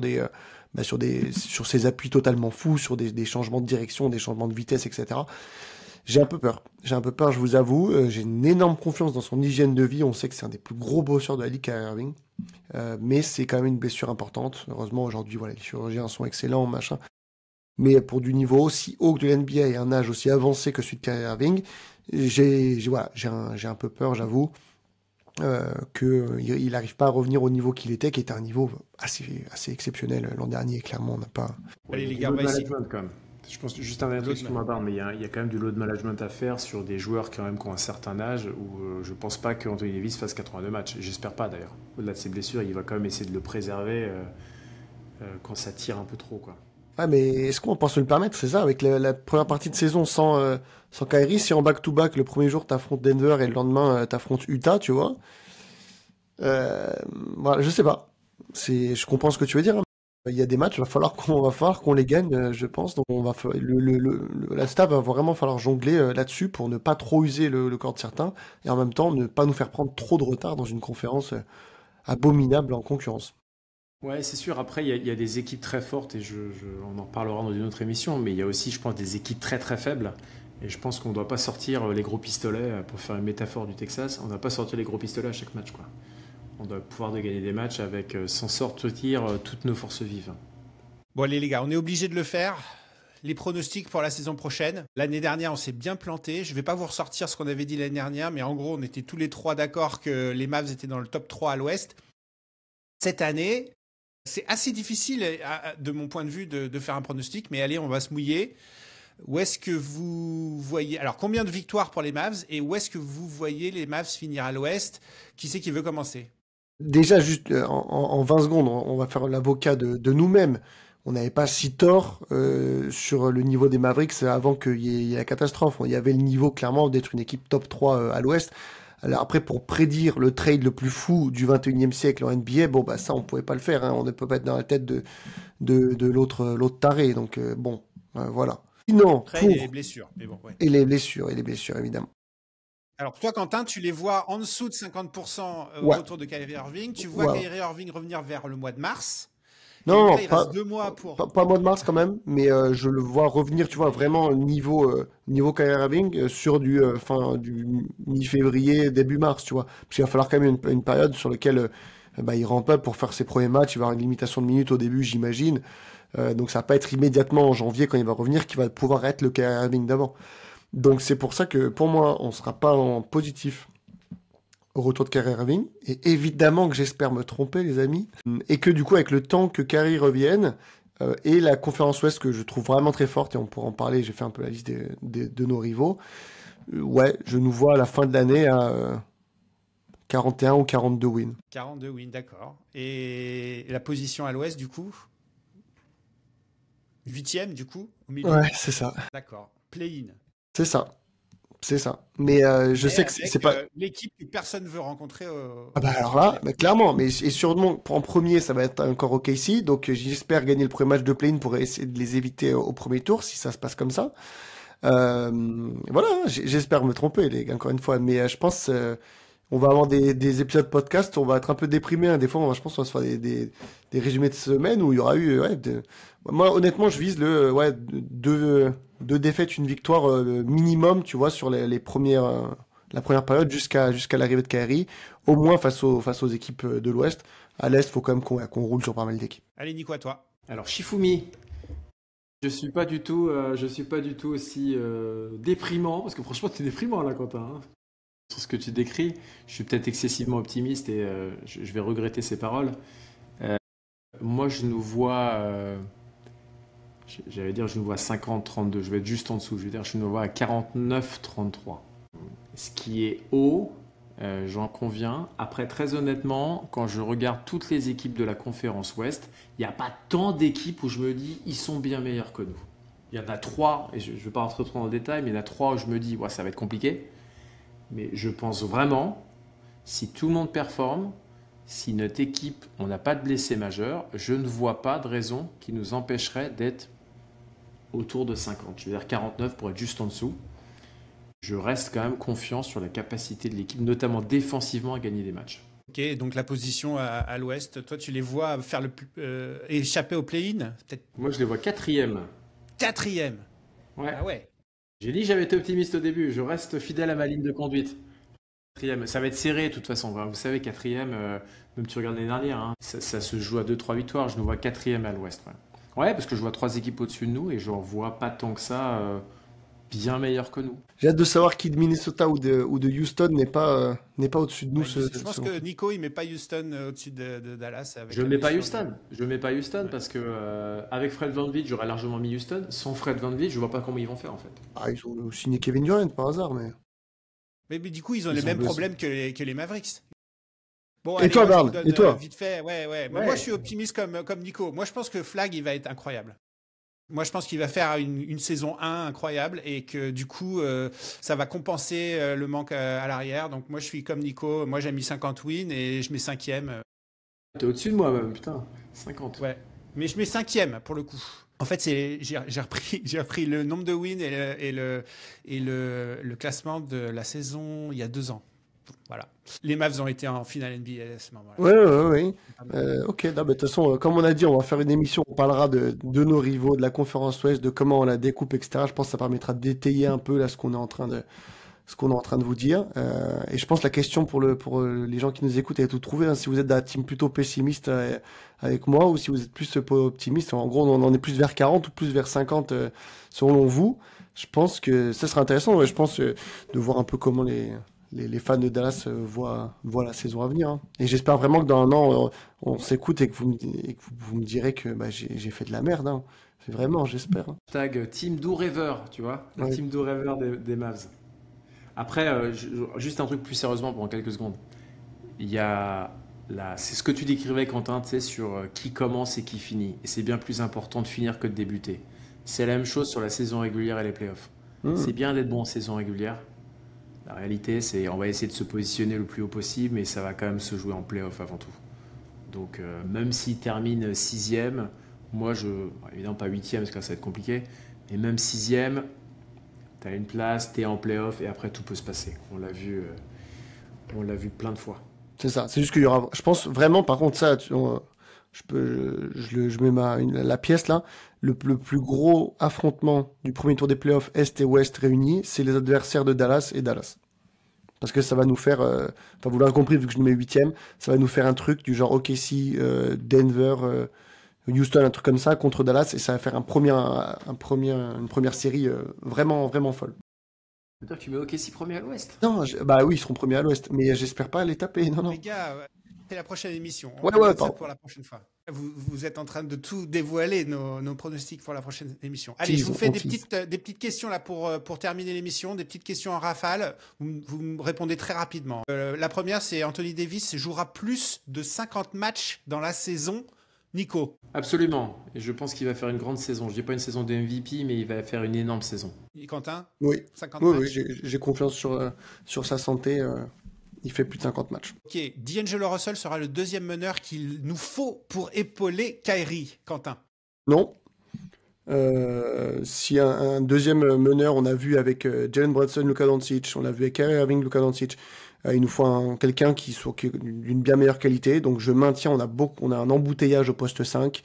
ses appuis totalement fous, sur des changements de direction, des changements de vitesse, etc. J'ai un peu peur, je vous avoue. J'ai une énorme confiance dans son hygiène de vie. On sait que c'est un des plus gros bosseurs de la ligue, Kyrie Irving. Mais c'est quand même une blessure importante. Heureusement, aujourd'hui, voilà, les chirurgiens sont excellents, machin. Mais pour du niveau aussi haut que de l'NBA et un âge aussi avancé que celui de Kyrie Irving, j'ai un peu peur, j'avoue, qu'il n'arrive pas à revenir au niveau qu'il était, qui était un niveau assez exceptionnel l'an dernier. Clairement, on n'a pas... Allez les gars, on va essayer. Quand même. Je pense juste un truc sur ma barre, mais il y a quand même du load management à faire sur des joueurs qui ont un certain âge où je pense pas qu'Anthony Davis fasse 82 matchs. J'espère pas d'ailleurs. Au-delà de ses blessures, il va quand même essayer de le préserver quand ça tire un peu trop, quoi. Ah, mais est-ce qu'on pense se le permettre? C'est ça, avec la première partie de saison sans Kyrie, si en back-to-back, le premier jour t'affrontes Denver et le lendemain t'affrontes Utah, tu vois. Voilà, je sais pas. Je comprends ce que tu veux dire, hein. Il y a des matchs, il va falloir qu'on les gagne, je pense. Donc la staff va vraiment falloir jongler là-dessus pour ne pas trop user le corps de certains et en même temps ne pas nous faire prendre trop de retard dans une conférence abominable en concurrence. Ouais, c'est sûr. Après, il y a des équipes très fortes et on en parlera dans une autre émission, mais il y a aussi, je pense, des équipes très très faibles. Et je pense qu'on ne doit pas sortir les gros pistolets, pour faire une métaphore du Texas, on ne doit pas sortir les gros pistolets à chaque match, quoi. On doit pouvoir gagner des matchs sans sortir toutes nos forces vives. Bon allez les gars, on est obligé de le faire. Les pronostics pour la saison prochaine. L'année dernière, on s'est bien planté. Je ne vais pas vous ressortir ce qu'on avait dit l'année dernière, mais en gros, on était tous les trois d'accord que les Mavs étaient dans le top 3 à l'Ouest. Cette année, c'est assez difficile, de mon point de vue, de faire un pronostic, mais allez, on va se mouiller. Où est-ce que vous voyez... Alors, combien de victoires pour les Mavs et où est-ce que vous voyez les Mavs finir à l'Ouest? Qui c'est qui veut commencer? Déjà, juste en 20 secondes, on va faire l'avocat de nous-mêmes. On n'avait pas si tort sur le niveau des Mavericks avant qu'il y ait la catastrophe. Il y avait le niveau, clairement, d'être une équipe top 3 à l'Ouest. Alors après, pour prédire le trade le plus fou du 21e siècle en NBA, bon, bah ça, on pouvait pas le faire. Hein. On ne peut pas être dans la tête de l'autre taré. Donc, voilà. Sinon, Après, les blessures. Mais bon, ouais. Et les blessures, évidemment. Alors, toi, Quentin, tu les vois en dessous de 50% au Ouais. retour de Kyrie Irving. Tu vois Ouais. Kyrie Irving revenir vers le mois de mars. Et Non, donc là, il reste 2 mois pour... pas mois de mars quand même, mais je le vois revenir, tu vois, vraiment niveau Kyrie Irving sur du mi-février, début mars, tu vois. Parce qu'il va falloir quand même une période sur laquelle il rampe up pour faire ses premiers matchs. Il va avoir une limitation de minutes au début, j'imagine. Donc ça va pas être immédiatement en janvier quand il va revenir qu'il va pouvoir être le Kyrie Irving d'avant. Donc c'est pour ça que pour moi, on sera pas en positif au retour de Kyrie Irving. Et évidemment que j'espère me tromper, les amis. Et que du coup, avec le temps que Kyrie revienne, et la conférence Ouest que je trouve vraiment très forte, et on pourra en parler, j'ai fait un peu la liste de nos rivaux, ouais, je nous vois à la fin de l'année à 41 ou 42 wins. 42 wins, d'accord. Et la position à l'Ouest, du coup? 8e, du coup, au milieu? Ouais, c'est ça. D'accord. Play-in. C'est ça. C'est ça. Mais je sais que c'est pas... l'équipe que personne ne veut rencontrer. Ah bah alors là, clairement, mais et sûrement en premier, ça va être encore OKC, donc j'espère gagner le premier match de play-in pour essayer de les éviter au premier tour, si ça se passe comme ça. Voilà, j'espère me tromper, les gars, encore une fois, mais je pense on va avoir des épisodes podcast, on va être un peu déprimé, hein. Des fois, je pense qu'on va se faire des résumés de semaine où il y aura eu... Moi, honnêtement, je vise deux défaites, une victoire minimum, tu vois, sur la première période jusqu'à l'arrivée de Kyrie, au moins face aux équipes de l'Ouest. À l'Est, il faut quand même qu'on roule sur pas mal d'équipes. Allez, Nico, à toi. Alors, Shifumi, je suis pas du tout aussi déprimant, parce que franchement, tu es déprimant là, Quentin. Hein. Sur ce que tu décris, je suis peut-être excessivement optimiste et je vais regretter ces paroles. Moi, je nous vois, je nous vois 50-32. Je vais être juste en dessous. Je nous vois à 49-33. Ce qui est haut, j'en conviens. Après, très honnêtement, quand je regarde toutes les équipes de la conférence Ouest, il n'y a pas tant d'équipes où je me dis ils sont bien meilleurs que nous. Il y en a 3, et je ne vais pas rentrer trop dans le détail, mais il y en a 3 où je me dis ouais, ça va être compliqué. Mais je pense vraiment, si tout le monde performe, si notre équipe, on n'a pas de blessés majeurs, je ne vois pas de raison qui nous empêcherait d'être autour de 50. Je veux dire 49 pour être juste en dessous. Je reste quand même confiant sur la capacité de l'équipe, notamment défensivement, à gagner des matchs. Ok, donc la position à l'Ouest, toi tu les vois faire échapper au play-in peut-être? Moi je les vois 4e. 4e. Ouais. Ah ouais. J'ai dit j'avais été optimiste au début, je reste fidèle à ma ligne de conduite. 4e, ça va être serré de toute façon. Vous savez, 4e, même tu regardes l'année dernière, hein, ça se joue à 2-3 victoires. Je nous vois 4e à l'Ouest. Ouais, parce que je vois 3 équipes au-dessus de nous et je ne vois pas tant que ça bien meilleurs que nous. J'ai hâte de savoir qui de Minnesota ou de Houston n'est pas au-dessus de nous. Je pense que Nico, il ne met pas Houston au-dessus de Dallas. Je ne mets pas Houston. Je ne mets pas Houston parce que avec Fred VanVleet, j'aurais largement mis Houston. Sans Fred VanVleet, je ne vois pas comment ils vont faire en fait. Ah, ils ont signé Kevin Durant par hasard, mais... Mais du coup, ils ont les mêmes problèmes que les Mavericks. Bon, Et allez, toi, moi, je Barn, vous donne, et toi vite fait, ouais. Mais moi, je suis optimiste comme Nico. Moi, je pense que Flag, il va être incroyable. Moi, je pense qu'il va faire une saison 1 incroyable et que du coup, ça va compenser le manque à l'arrière. Donc, moi, je suis comme Nico. Moi, j'ai mis 50 wins et je mets 5e. T'es au-dessus de moi, même, putain. 50. Ouais. Mais je mets 5e pour le coup. En fait, j'ai repris le nombre de wins et le classement de la saison il y a 2 ans. Voilà. Les Mavs ont été en finale NBA à ce moment-là. Ouais. Ok, de toute façon, comme on a dit, on va faire une émission, on parlera de nos rivaux, de la conférence Ouest, de comment on la découpe, etc. Je pense que ça permettra de détailler un peu là ce qu'on est en train de vous dire. Et je pense que la question pour les gens qui nous écoutent est tout trouvé. Hein, si vous êtes d'un team plutôt pessimiste avec moi ou si vous êtes plus optimiste, en gros, on en est plus vers 40 ou plus vers 50 selon vous. Je pense que ça serait intéressant. Je pense de voir un peu comment les les fans de Dallas voient la saison à venir, hein. Et j'espère vraiment que dans un an, on s'écoute et que vous me direz que j'ai fait de la merde, hein. C'est vraiment, j'espère, hein. Tag Team Do Rêver, tu vois, le Ouais. Team Do Rêver des Mavs. Après, juste un truc plus sérieusement pendant quelques secondes. Il y a c'est ce que tu décrivais, Quentin, tu sais, sur qui commence et qui finit. Et c'est bien plus important de finir que de débuter. C'est la même chose sur la saison régulière et les playoffs. C'est bien d'être bon en saison régulière. La réalité, c'est on va essayer de se positionner le plus haut possible, mais ça va quand même se jouer en playoff avant tout. Donc, même s'il termine sixième, moi, évidemment pas huitième parce que là, ça va être compliqué, mais même sixième, tu as une place, tu es en playoff et après tout peut se passer. On l'a vu plein de fois. C'est ça, c'est juste qu'il y aura. Je pense vraiment, par contre, ça, je mets la pièce là. Le plus gros affrontement du premier tour des playoffs Est et Ouest réunis, c'est les adversaires de Dallas et Dallas. Parce que ça va nous faire, enfin vous l'aurez compris vu que je nous mets huitième, ça va nous faire un truc du genre OKC, Denver, Houston, un truc comme ça contre Dallas et ça va faire une première série vraiment, vraiment folle. Toi, tu mets OKC premier à l'Ouest. Non, bah oui, ils seront premiers à l'Ouest, mais j'espère pas les taper, non. Les gars, c'est la prochaine émission. On Ouais, va mettre ça pardon. pour la prochaine fois. Vous êtes en train de tout dévoiler, nos pronostics pour la prochaine émission. Allez, Tease, je vous fais on des tease. petites questions là pour terminer l'émission, des petites questions en rafale. Vous me répondez très rapidement. La première, c'est Anthony Davis jouera plus de 50 matchs dans la saison. Nico, Absolument. Et je pense qu'il va faire une grande saison. Je dis pas une saison de MVP, mais il va faire une énorme saison. Quentin, Oui, 50 oui, matchs. j'ai confiance sur sa santé. Il fait plus de 50 matchs. Ok, D'Angelo Russell sera le deuxième meneur qu'il nous faut pour épauler Kyrie. Quentin. Non. Si un deuxième meneur, on a vu avec Jalen Brunson, Luka Doncic, on l'a vu avec Kyrie Irving, Luka Doncic, il nous faut quelqu'un qui soit d'une bien meilleure qualité. Donc je maintiens, on a un embouteillage au poste 5.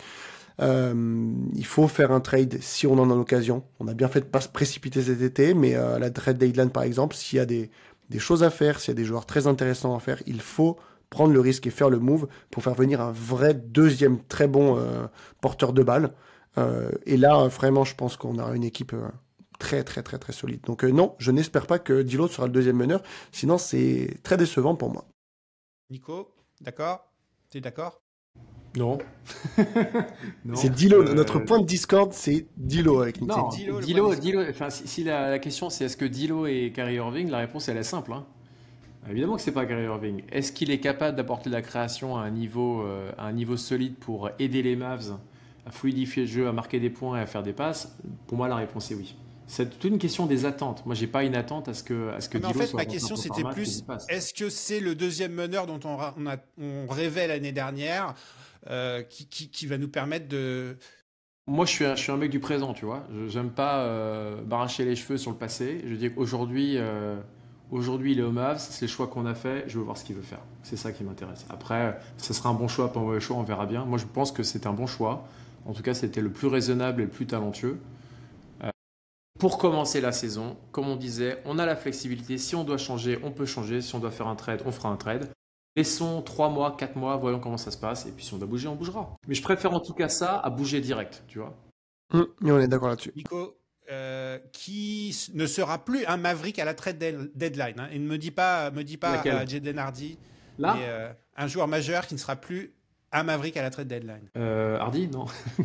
Il faut faire un trade si on en a l'occasion. On a bien fait de pas se précipiter cet été, mais à la trade deadline par exemple, s'il y a des choses à faire, s'il y a des joueurs très intéressants à faire, il faut prendre le risque et faire le move pour faire venir un vrai deuxième très bon porteur de balle. Et là, vraiment, je pense qu'on aura une équipe très, très, très, très solide. Donc non, je n'espère pas que D'Lo sera le deuxième meneur, sinon c'est très décevant pour moi. Nico, d'accord? T'es d'accord? Non. Non. C'est D'Lo, notre point de discorde, c'est D'Lo avec Nick. Non, C'est D'Lo, le D'Lo, point de D'Lo, enfin, si la question c'est est-ce que D'Lo et Kyrie Irving, la réponse elle est simple, hein. Évidemment que c'est pas Kyrie Irving. Est-ce qu'il est capable d'apporter de la création à un niveau solide pour aider les Mavs à fluidifier le jeu, à marquer des points et à faire des passes? Pour moi, la réponse est oui. C'est toute une question des attentes. Moi, j'ai pas une attente à ce que Mais en D'Lo fait, soit ma à 20 question, points par c'était match et plus, 10 passes. est-ce que c'est le deuxième meneur dont on rêvait l'année dernière, qui va nous permettre de... Moi, je suis un mec du présent, tu vois. J'aime pas m'arracher les cheveux sur le passé. Je dis qu'aujourd'hui, il est au Mavs, c'est le choix qu'on a fait. Je veux voir ce qu'il veut faire. C'est ça qui m'intéresse. Après, ce sera un bon choix, pas un mauvais choix, on verra bien. Moi, je pense que c'est un bon choix. En tout cas, c'était le plus raisonnable et le plus talentueux. Pour commencer la saison, comme on disait, on a la flexibilité. Si on doit changer, on peut changer. Si on doit faire un trade, on fera un trade. Laissons 3 mois, 4 mois, voyons comment ça se passe. Et puis si on doit bouger, on bougera. Mais je préfère en tout cas ça à bouger direct, tu vois. Mais on est d'accord là-dessus. Nico, qui ne sera plus un Maverick à la trade deadline, hein. Et ne me dis pas Laquelle? Jaden Hardy, Là, mais un joueur majeur qui ne sera plus un Maverick à la trade deadline. Hardy, non.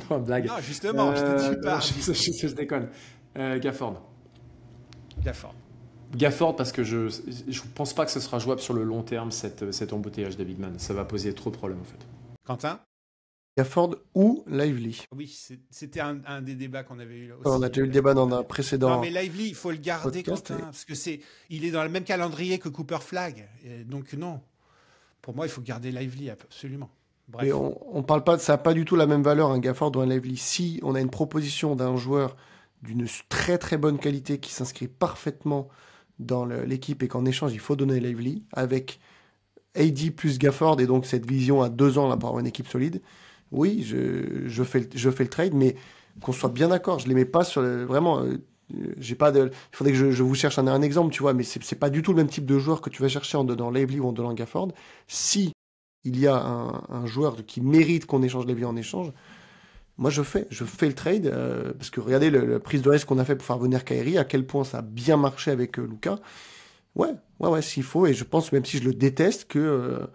Non, blague. Non, justement, je te dis pas. Je déconne. Gafford. Gafford. Gafford parce que je pense pas que ce sera jouable sur le long terme cet embouteillage des big man. Ça va poser trop de problèmes en fait. Quentin? Gafford ou Lively. Oui, c'était un des débats qu'on avait eu là aussi. On a déjà eu le débat dans un précédent. Non, mais Lively, il faut le garder, podcast, Quentin, parce que il est dans le même calendrier que Cooper Flag. Et donc non, pour moi, il faut garder Lively absolument. Bref. Mais on parle pas, ça n'a pas du tout la même valeur un Gafford ou un Lively. Si on a une proposition d'un joueur d'une très très bonne qualité qui s'inscrit parfaitement dans l'équipe et qu'en échange il faut donner Lively avec AD plus Gafford et donc cette vision à 2 ans là pour avoir une équipe solide, oui, je fais le trade, mais qu'on soit bien d'accord, je les mets pas sur vraiment. J'ai pas de. Il faudrait que je vous cherche un exemple, tu vois, mais c'est pas du tout le même type de joueur que tu vas chercher en donnant Lively ou en donnant Gafford. Si il y a un joueur qui mérite qu'on échange Lively en échange, moi je fais le trade parce que regardez la prise de risque qu'on a fait pour faire venir Kyrie, à quel point ça a bien marché avec Luka. Ouais, s'il faut. Et je pense, même si je le déteste, que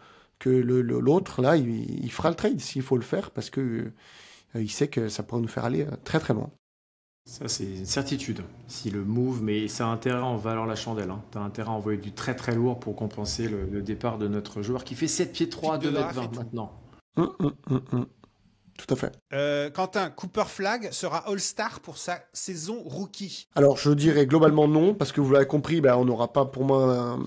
l'autre, là, il fera le trade s'il faut le faire, parce que il sait que ça pourrait nous faire aller très très loin. Ça, c'est une certitude. Si le move, mais ça a intérêt à en valoir la chandelle. Hein. Tu as intérêt à envoyer du très très lourd pour compenser le départ de notre joueur qui fait 7 pieds 3, Pic de 2 mètres draft et 20 tout. maintenant. Tout à fait. Quentin, Cooper Flag sera All-Star pour sa saison rookie. Alors, je dirais globalement non, parce que vous l'avez compris, on n'aura pas pour moi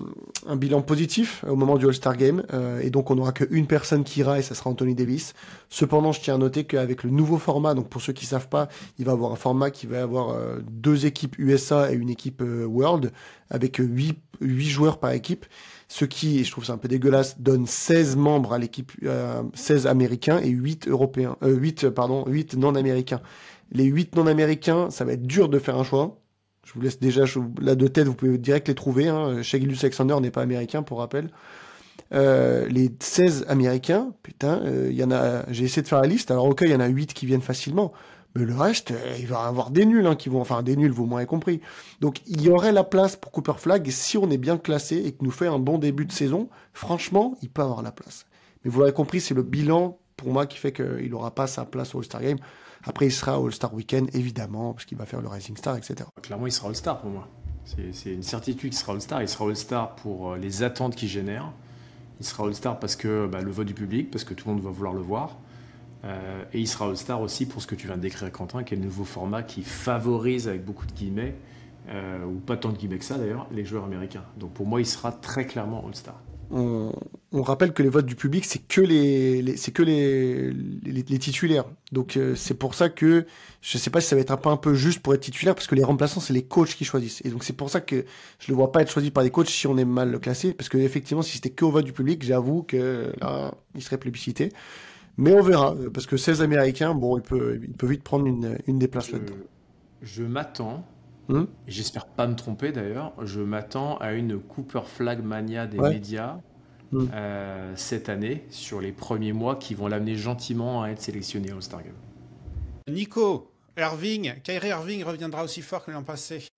un bilan positif au moment du All-Star Game, et donc on n'aura qu'une personne qui ira, et ça sera Anthony Davis. Cependant, je tiens à noter qu'avec le nouveau format, donc pour ceux qui savent pas, il va avoir un format qui va avoir 2 équipes USA et une équipe World, avec 8 joueurs par équipe. Ce qui, et je trouve ça un peu dégueulasse, donne 16 membres à l'équipe, 16 américains et 8 européens, 8 non-américains. Les 8 non-américains, ça va être dur de faire un choix. Je vous laisse déjà, là de tête, vous pouvez direct les trouver. Shai Gilgeous-Alexander n'est pas américain, pour rappel. Les 16 américains, putain, il y en a, j'ai essayé de faire la liste. Alors, ok, il y en a 8 qui viennent facilement. Mais le reste, il va y avoir des nuls, des nuls, vous m'aurez compris. Donc, il y aurait la place pour Cooper Flag, et si on est bien classé et que nous fait un bon début de saison, franchement, il peut avoir la place. Mais vous l'aurez compris, c'est le bilan, pour moi, qui fait qu'il n'aura pas sa place au All-Star Game. Après, il sera au All-Star Weekend, évidemment, parce qu'il va faire le Rising Star, etc. Clairement, il sera All-Star pour moi. C'est une certitude qu'il sera All-Star. Il sera All-Star pour les attentes qu'il génère. Il sera All-Star parce que le vote du public, parce que tout le monde va vouloir le voir. Et il sera All-Star aussi pour ce que tu viens de décrire, Quentin, qui est le nouveau format qui favorise, avec beaucoup de guillemets, ou pas tant de guillemets que ça d'ailleurs, les joueurs américains. Donc pour moi, il sera très clairement All-Star. On rappelle que les votes du public, c'est que les titulaires. Donc c'est pour ça que je sais pas si ça va être un peu juste pour être titulaire, parce que les remplaçants, c'est les coachs qui choisissent. Et donc c'est pour ça que je le vois pas être choisi par des coachs si on est mal classé, parce que effectivement, si c'était que au vote du public, j'avoue que là, il serait plébiscité. Mais on verra, parce que 16 Américains, bon, il peut vite prendre une des places là-dedans. Je m'attends, et j'espère pas me tromper d'ailleurs, je m'attends à une Cooper Flag mania des médias cette année, sur les premiers mois, qui vont l'amener gentiment à être sélectionné au All-Star Game. Nico, Kyrie Irving reviendra aussi fort que l'an passé.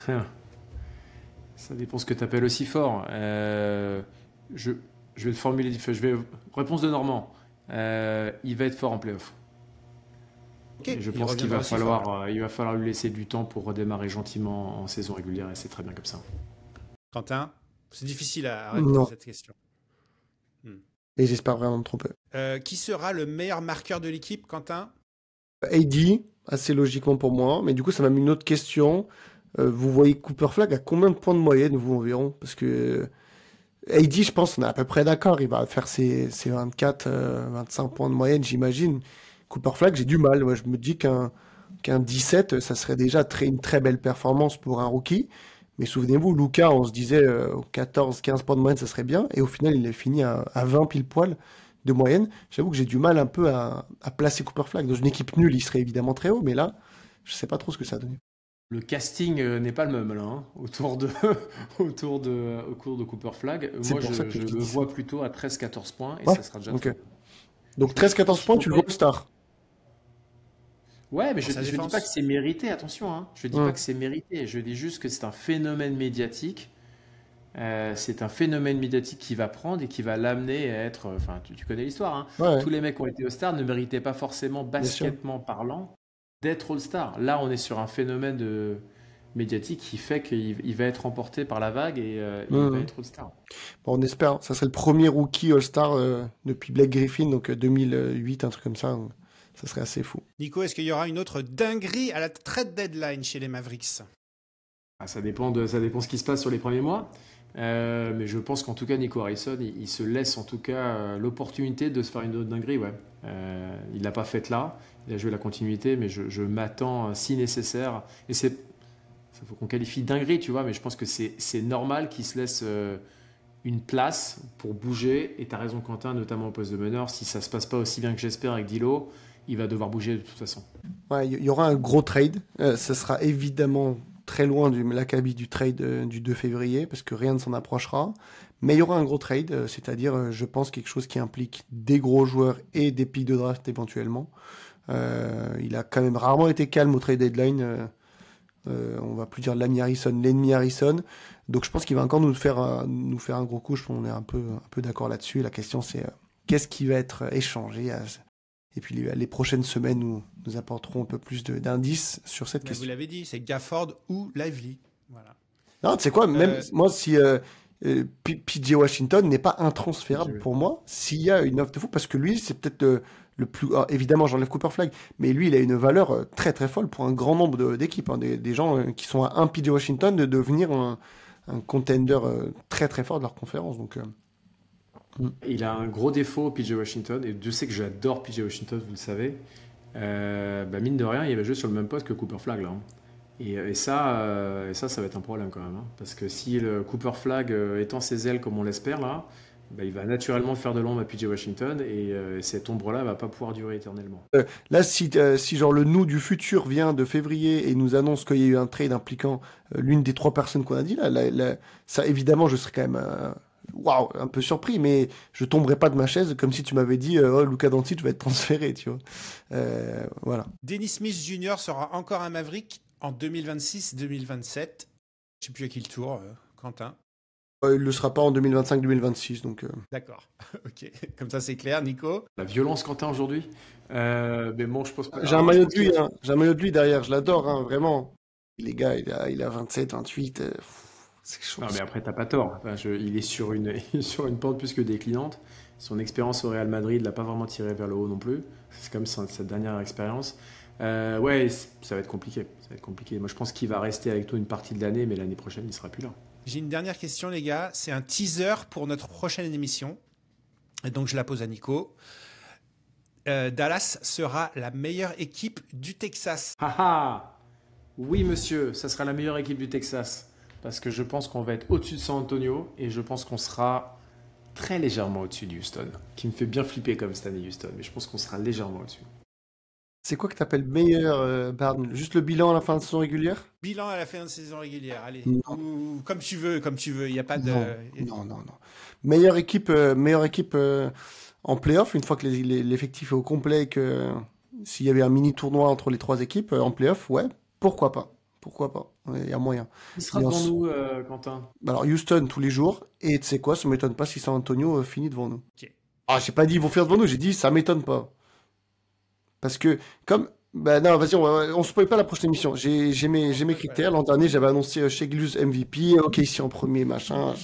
Ça dépend ce que tu appelles aussi fort. Je vais le formuler, réponse de Normand. Il va être fort en play-off. Okay. Je pense qu'il va falloir lui laisser du temps pour redémarrer gentiment en saison régulière, et c'est très bien comme ça. Quentin, c'est difficile à répondre à cette question. Et j'espère vraiment me tromper. Qui sera le meilleur marqueur de l'équipe, Quentin? AD, assez logiquement pour moi, mais du coup ça m'a mis une autre question. Vous voyez Cooper Flag à combien de points de moyenne, vous, environ? Parce que AD, je pense, on est à peu près d'accord. Il va faire ses 24, 25 points de moyenne, j'imagine. Cooper Flag, j'ai du mal. Moi, je me dis qu'un 17, ça serait déjà une très belle performance pour un rookie. Mais souvenez-vous, Luka, on se disait 14, 15 points de moyenne, ça serait bien. Et au final, il est fini à 20 pile poil de moyenne. J'avoue que j'ai du mal un peu à placer Cooper Flag. Dans une équipe nulle, il serait évidemment très haut. Mais là, je sais pas trop ce que ça a donné. Le casting n'est pas le même là, hein, autour de Cooper Flag. Moi, je le vois plutôt à 13-14 points, et ça sera déjà très bien. Donc 13-14 points, tu le vois au Star. Ouais, mais je ne dis pas que c'est mérité, attention. Hein. Je ne dis pas que c'est mérité. Je dis juste que c'est un phénomène médiatique. C'est un phénomène médiatique qui va prendre et qui va l'amener à être... Enfin, tu connais l'histoire. Hein. Ouais. Tous les mecs qui ont été au Star ne méritaient pas forcément, basketement parlant, d'être All-Star. Là, on est sur un phénomène médiatique qui fait qu'il va être emporté par la vague et il va être All-Star. Bon, on espère. Ça serait le premier rookie All-Star depuis Blake Griffin, donc 2008, un truc comme ça. Ça serait assez fou. Nico, est-ce qu'il y aura une autre dinguerie à la trade deadline chez les Mavericks? Ça dépend ce qui se passe sur les premiers mois. Mais je pense qu'en tout cas, Nico Harrison, il se laisse en tout cas l'opportunité de se faire une autre dinguerie. Ouais. Il ne l'a pas faite là. Il a joué la continuité, mais je m'attends, si nécessaire. Et ça faut qu'on qualifie dinguerie, tu vois, mais je pense que c'est normal qu'il se laisse une place pour bouger. Et tu as raison, Quentin, notamment au poste de meneur. Si ça ne se passe pas aussi bien que j'espère avec D'Lo, il va devoir bouger de toute façon. Ouais, il y aura un gros trade. Ça sera évidemment très loin de l'acabit du trade du 2 février, parce que rien ne s'en approchera. Mais il y aura un gros trade, c'est-à-dire, je pense, quelque chose qui implique des gros joueurs et des pics de draft éventuellement. Il a quand même rarement été calme au trade deadline. On va plus dire l'ami Harrison, l'ennemi Harrison. Donc je pense qu'il va encore nous faire un gros coup. On est un peu d'accord là-dessus. La question c'est qu'est-ce qui va être échangé et puis les prochaines semaines nous apporteront un peu plus d'indices sur cette question. Vous l'avez dit, c'est Gafford ou Lively. Voilà. Non, tu sais quoi, même moi, si PJ Washington n'est pas intransférable pour moi, s'il y a une offre de fou, parce que lui, c'est peut-être le plus. Alors, évidemment, j'enlève Cooper Flag, mais lui, il a une valeur très très folle pour un grand nombre d'équipes. Hein, des gens qui sont à un PJ Washington de devenir un contender très très fort de leur conférence. Donc. Il a un gros défaut, PJ Washington, et Dieu sait que j'adore PJ Washington, vous le savez. Mine de rien, il va jouer sur le même poste que Cooper Flag là. Hein. Et ça va être un problème quand même. Hein, parce que si le Cooper Flag étend ses ailes comme on l'espère là, il va naturellement faire de l'ombre à PJ Washington et cette ombre-là va pas pouvoir durer éternellement. Là, si genre le nous du futur vient de février et nous annonce qu'il y a eu un trade impliquant l'une des 3 personnes qu'on a dit là, ça évidemment je serais quand même un peu surpris, mais je tomberais pas de ma chaise comme si tu m'avais dit Luka Doncic va être transféré, tu vois. Voilà. Dennis Smith Jr. sera encore un Maverick en 2026-2027. Je sais plus à qui le tour, Quentin. Il ne le sera pas en 2025-2026, donc. D'accord, ok. Comme ça c'est clair, Nico. La violence Quentin aujourd'hui. Mais bon, je pense pas. J'ai un maillot de lui, hein. J'ai un maillot de lui derrière, je l'adore, hein, vraiment. Les gars, il a 27, 28. C'est chaud. Non, mais après, t'as pas tort. Enfin, il est sur une pente plus que déclinante. Son expérience au Real Madrid l'a pas vraiment tiré vers le haut non plus. C'est comme sa dernière expérience. Ouais, ça va être compliqué. Moi, je pense qu'il va rester avec toi une partie de l'année, mais l'année prochaine, il sera plus là. J'ai une dernière question, les gars. C'est un teaser pour notre prochaine émission. Et donc, je la pose à Nico. Dallas sera la meilleure équipe du Texas. Oui, monsieur, ça sera la meilleure équipe du Texas. Parce que je pense qu'on va être au-dessus de San Antonio et je pense qu'on sera très légèrement au-dessus de Houston. Qui me fait bien flipper comme cette année, Houston. Mais je pense qu'on sera légèrement au-dessus. C'est quoi que t'appelles meilleur, Barn? Juste le bilan à la fin de saison régulière? Bilan à la fin de saison régulière, allez. Non. Ou comme tu veux. Il n'y a pas de... Non. Meilleure équipe en play-off, une fois que l'effectif est au complet et que s'il y avait un mini tournoi entre les 3 équipes en play-off, ouais, pourquoi pas? Il y a moyen. Qui sera devant nous, Quentin? Alors Houston tous les jours, et tu sais quoi, ça m'étonne pas si San Antonio finit devant nous. Ok. Ah, j'ai pas dit ils vont faire devant nous, j'ai dit ça m'étonne pas. Parce que comme non, vas-y, on se spoil pas la prochaine émission. J'ai mes critères. L'an dernier, j'avais annoncé Shai Gilgeous MVP, OKC en premier, machin.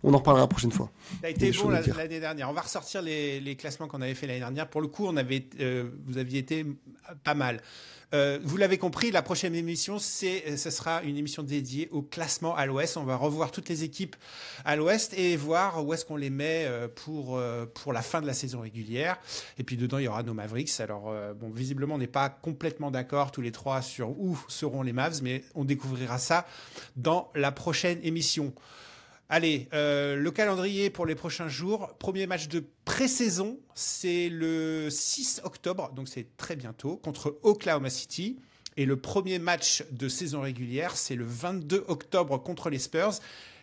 On en reparlera la prochaine fois. Ça a été bon l'année dernière. On va ressortir les classements qu'on avait fait l'année dernière. Pour le coup, vous aviez été pas mal. Vous l'avez compris, la prochaine émission, ce sera une émission dédiée au classement à l'Ouest. On va revoir toutes les équipes à l'Ouest et voir où est-ce qu'on les met pour la fin de la saison régulière. Et puis dedans, il y aura nos Mavericks. Alors, visiblement, on n'est pas complètement d'accord tous les 3 sur où seront les Mavs, mais on découvrira ça dans la prochaine émission. Allez, le calendrier pour les prochains jours. Premier match de pré-saison, c'est le 6 octobre, donc c'est très bientôt, contre Oklahoma City. Et le premier match de saison régulière, c'est le 22 octobre contre les Spurs.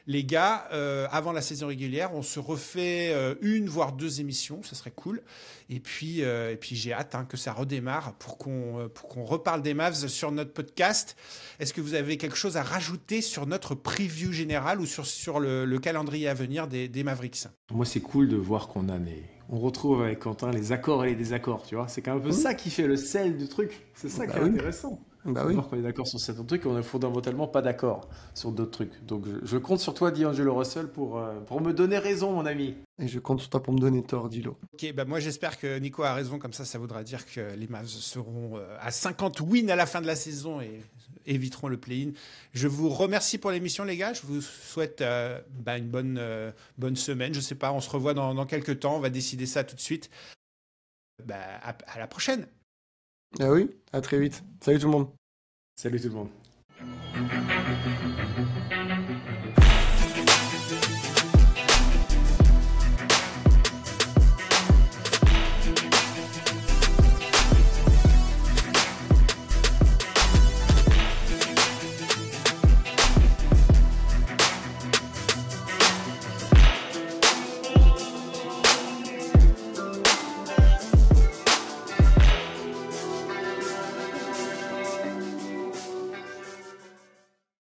Les gars, avant la saison régulière, on se refait 1 voire 2 émissions, ça serait cool. Et puis j'ai hâte que ça redémarre pour qu'on reparle des Mavs sur notre podcast. Est-ce que vous avez quelque chose à rajouter sur notre preview générale ou sur le calendrier à venir des Mavericks? Moi, c'est cool de voir on retrouve avec Quentin les accords et les désaccords, tu vois. C'est quand même un peu ça qui fait le sel du truc. C'est ça qui est intéressant. Bah oui. Alors qu'on est d'accord sur certains trucs, on est fondamentalement pas d'accord sur d'autres trucs. Donc je compte sur toi, D'Angelo Russell, pour me donner raison, mon ami. Et je compte sur toi pour me donner tort, Dilo. Ok, moi j'espère que Nico a raison, comme ça voudra dire que les Mavs seront à 50 wins à la fin de la saison et éviteront le play-in. Je vous remercie pour l'émission, les gars. Je vous souhaite une bonne semaine. Je sais pas, on se revoit dans quelques temps. On va décider ça tout de suite. À la prochaine. Ah oui, à très vite. Salut tout le monde. Salut tout le monde.